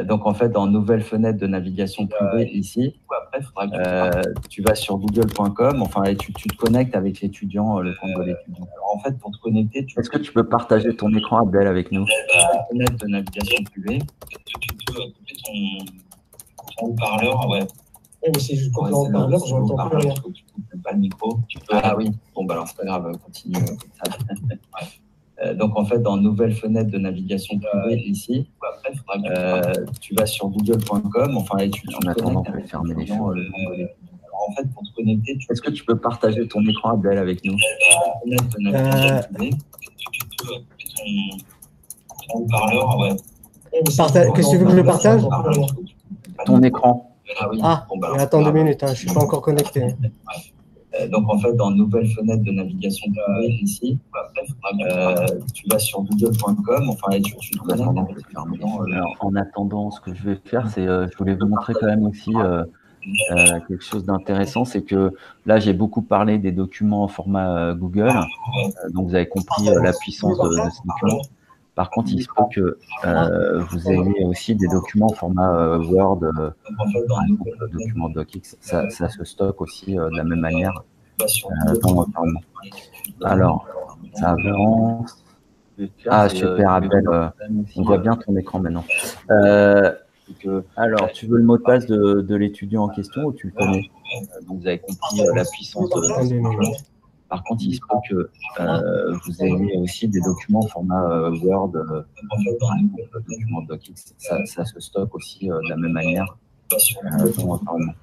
S1: Donc en fait, dans nouvelle fenêtre de navigation privée, ici,
S2: après, faudra que
S1: tu vas sur google.com, enfin, et tu te connectes avec l'étudiant, le compte de l'étudiant.
S2: Alors en fait, pour te connecter,
S1: est-ce que tu peux partager ton écran, Abdel, avec nous?
S2: Fenêtre de navigation privée. Tu peux couper ton haut-parleur, ouais.
S3: Oui, mais si je coupe le haut-parleur, je n'entends plus rien.
S2: Il faut que tu coupes, mais pas le micro.
S1: Ah oui, bon, bah alors c'est pas grave, continue comme ça. Donc en fait, dans nouvelle fenêtre de navigation privée, ici,
S2: après, faudra que
S1: tu vas sur google.com, enfin, et tu
S2: en attendant,
S1: je vais fermer les choses.
S2: Alors en fait, pour te connecter,
S1: est-ce que tu peux partager ton écran, Abdel, avec nous?
S2: Fenêtre de navigation privée. Tu peux couper ton haut-parleur, ouais.
S3: Qu'est-ce que tu veux que je partage?
S1: Ton écran.
S2: Ah oui.
S3: Ah,
S2: Bon, bah,
S3: attends 2 minutes, je ne suis pas encore connecté.
S1: Donc en fait, dans nouvelle fenêtre de navigation privée, ici, tu vas sur google.com, enfin, et tu te connectes. En attendant, ce que je vais faire, c'est, je voulais vous montrer quand même aussi quelque chose d'intéressant, c'est que là, j'ai beaucoup parlé des documents en format Google, donc vous avez compris la puissance de ce document. Par contre, il se peut que vous ayez aussi des documents en format Word, par exemple, le document DocX, ça se stocke aussi de la même manière dans l'environnement. Alors, ça avance. Ah, super, Abdel, on voit bien ton écran maintenant. Alors, tu veux le mot de passe de l'étudiant en question ou tu le connais? Donc, vous avez compris la puissance de ce document. Par contre, il se peut que vous ayez aussi des documents en format Word, par exemple, le document DocX, ça se stocke aussi de la même manière dans l'environnement.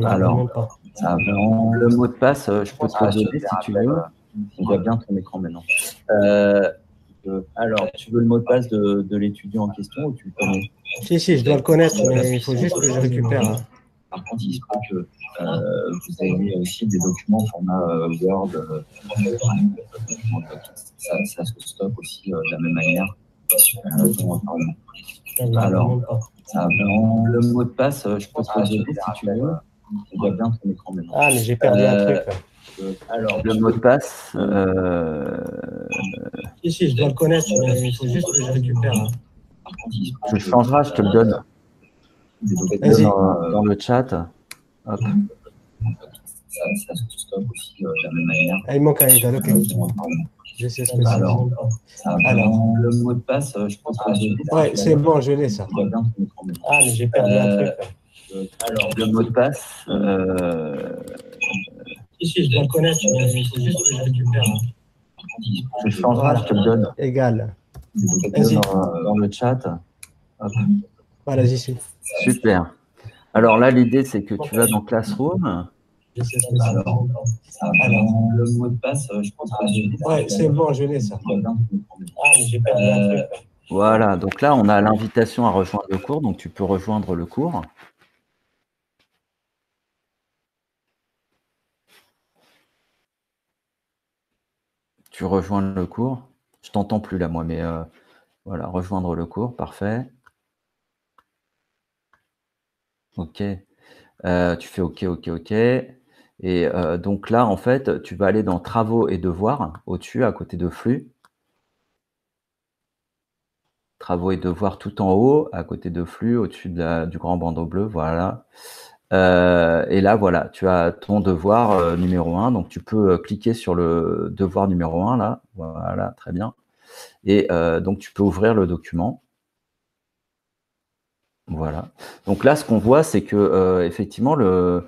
S1: Alors, ça avance. Le mot de passe, je peux te le donner si tu veux. On voit bien ton écran maintenant. Alors, tu veux le mot de passe de l'étudiant en question ou tu le connais?
S3: Si, je dois le connaître, mais il faut juste que je récupère.
S1: Par contre, il se peut que vous ayez aussi des documents en format Word, ça se stocke aussi de la même manière dans l'environnement. Alors, ça avance. Le mot de passe, je peux te le donner si tu veux. On voit bien ton écran maintenant.
S3: Ah, mais j'ai perdu un truc.
S1: Alors, le mot de passe.
S3: Si, je dois le connaître, mais il faut juste que je récupère.
S1: Tu le changeras, je te le donne.
S3: Vas-y.
S1: Dans le chat. Hop. Ça se stocke aussi de la même manière.
S3: Ah, il manque un égal, ok. Je sais ce que c'est.
S1: Alors, le mot de passe, je pense que
S3: ouais, c'est bon, je l'ai ça. Ah, mais j'ai perdu un truc.
S1: Alors, le mot de passe.
S3: Si, je dois le connaître, mais il faut juste que je récupère.
S1: Tu le changeras, je te le donne.
S3: Égal.
S1: Vas-y. Dans le chat. Hop.
S3: Voilà, j'y suis.
S1: Super. Alors là, l'idée, c'est que tu vas dans Classroom.
S3: Je sais ce que c'est. Alors,
S2: le mot de passe, je pense que
S3: ouais, c'est bon, je l'ai ça. Ah, mais j'ai perdu un truc.
S1: Voilà, donc là, on a l'invitation à rejoindre le cours, donc tu peux rejoindre le cours. Tu rejoins le cours. Je t'entends plus là, moi, mais voilà, rejoindre le cours, parfait. OK. Tu fais OK, OK, OK. Et donc là, en fait, tu vas aller dans Travaux et devoirs, au-dessus, à côté de Flux. Travaux et devoirs tout en haut, à côté de Flux, au-dessus du grand bandeau bleu, voilà. Et là, voilà, tu as ton devoir numéro 1. Donc, tu peux cliquer sur le devoir numéro 1, là. Voilà, très bien. Et donc, tu peux ouvrir le document. Voilà. Donc là, ce qu'on voit, c'est que effectivement, le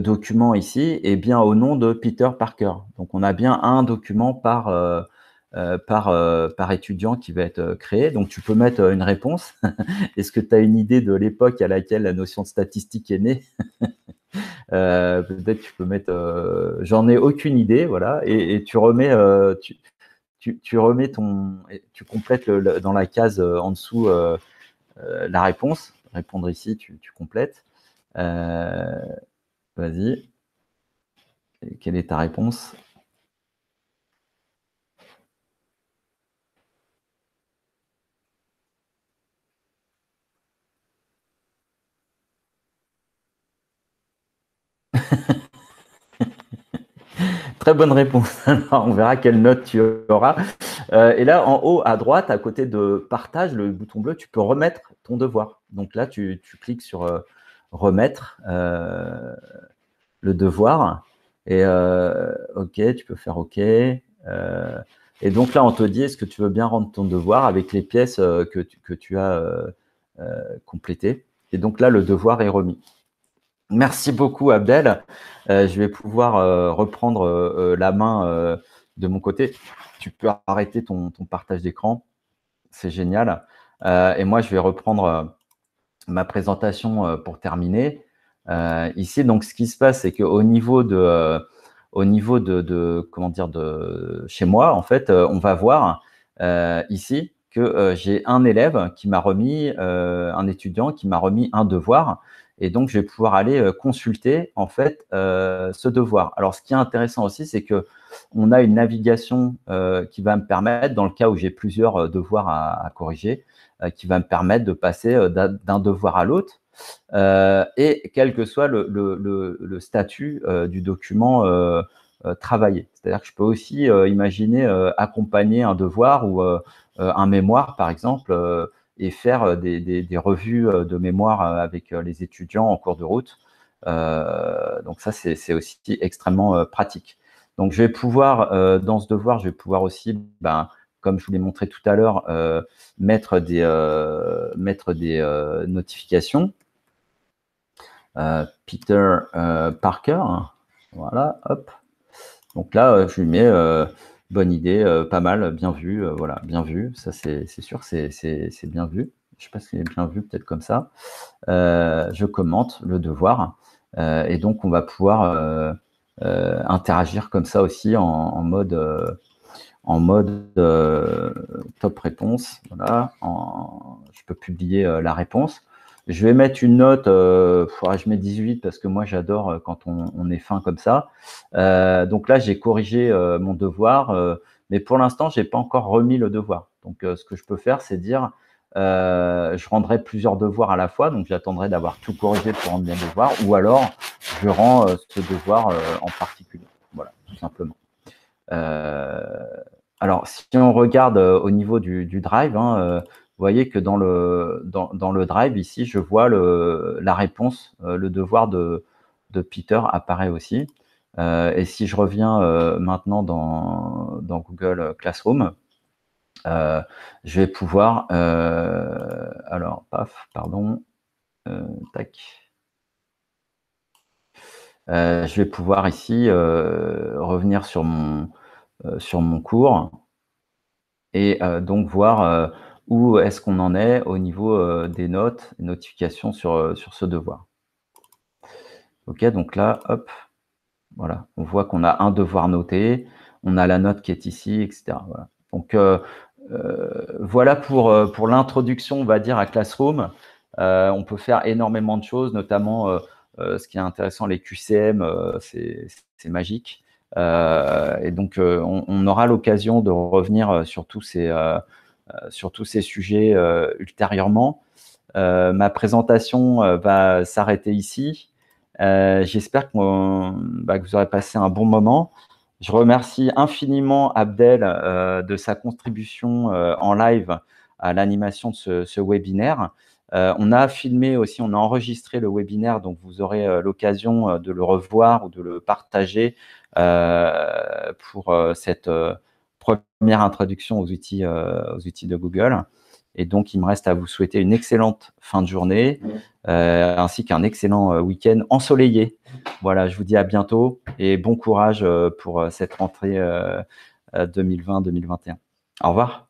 S1: document ici est bien au nom de Peter Parker. Donc, on a bien un document par par étudiant qui va être créé. Donc, tu peux mettre une réponse. Est-ce que tu as une idée de l'époque à laquelle la notion de statistique est née? Peut-être tu peux mettre j'en ai aucune idée, voilà, et tu remets tu remets tu complètes dans la case en dessous la réponse. Répondre ici, tu complètes. Vas-y. Quelle est ta réponse? Très bonne réponse. Alors, on verra quelle note tu auras. Et là, en haut à droite, à côté de partage, le bouton bleu, tu peux remettre ton devoir. Donc là, tu cliques sur remettre le devoir. Et OK, tu peux faire OK. Et donc là, on te dit, est-ce que tu veux bien rendre ton devoir avec les pièces que tu as complétées? Et donc là, le devoir est remis. Merci beaucoup, Abdel. Je vais pouvoir reprendre la main de mon côté. Tu peux arrêter ton partage d'écran. C'est génial. Et moi, je vais reprendre ma présentation pour terminer. Ici, donc, ce qui se passe, c'est qu'au niveau de comment dire, de chez moi, en fait, on va voir ici que j'ai un élève qui m'a remis, un étudiant qui m'a remis un devoir. Et donc, je vais pouvoir aller consulter en fait ce devoir. Alors, ce qui est intéressant aussi, c'est que on a une navigation qui va me permettre, dans le cas où j'ai plusieurs devoirs à corriger, qui va me permettre de passer d'un devoir à l'autre. Et quel que soit le statut du document travaillé. C'est-à-dire que je peux aussi imaginer accompagner un devoir ou un mémoire, par exemple, et faire des revues de mémoire avec les étudiants en cours de route. Donc ça, c'est aussi extrêmement pratique. Donc je vais pouvoir, dans ce devoir, je vais pouvoir aussi, comme je vous l'ai montré tout à l'heure, mettre des notifications. Peter Parker, voilà, hop. Donc là, je lui mets bonne idée, pas mal, bien vu, voilà, bien vu. Ça, c'est sûr, c'est bien vu. Je ne sais pas si c'est bien vu, peut-être comme ça. Je commente le devoir. Et donc, on va pouvoir interagir comme ça aussi en mode top réponse. Voilà. Je peux publier la réponse. Je vais mettre une note, je mets 18 parce que moi j'adore quand on est fin comme ça. Donc là, j'ai corrigé mon devoir, mais pour l'instant, je n'ai pas encore remis le devoir. Donc ce que je peux faire, c'est dire, je rendrai plusieurs devoirs à la fois, donc j'attendrai d'avoir tout corrigé pour rendre bien le devoir, ou alors je rends ce devoir en particulier. Voilà, tout simplement. Alors, si on regarde au niveau du drive, vous voyez que dans le drive, ici, je vois la réponse, le devoir de Peter apparaît aussi. Et si je reviens maintenant dans Google Classroom, je vais pouvoir… alors, paf, pardon. Tac. Je vais pouvoir ici revenir sur mon cours et donc voir où est-ce qu'on en est au niveau des notes, notifications sur ce devoir. OK, donc là, hop, voilà, on voit qu'on a un devoir noté, on a la note qui est ici, etc. Voilà. Donc, voilà pour l'introduction, on va dire, à Classroom. On peut faire énormément de choses, notamment ce qui est intéressant, les QCM, c'est magique. Et donc, on aura l'occasion de revenir sur tous ces sujets ultérieurement. Ma présentation va s'arrêter ici. J'espère que vous aurez passé un bon moment. Je remercie infiniment Abdel de sa contribution en live à l'animation de ce webinaire. On a filmé aussi, on a enregistré le webinaire, donc vous aurez l'occasion de le revoir ou de le partager pour cette première introduction aux outils de Google. Et donc, il me reste à vous souhaiter une excellente fin de journée, ainsi qu'un excellent week-end ensoleillé. Voilà, je vous dis à bientôt et bon courage pour cette rentrée 2020-2021. Au revoir.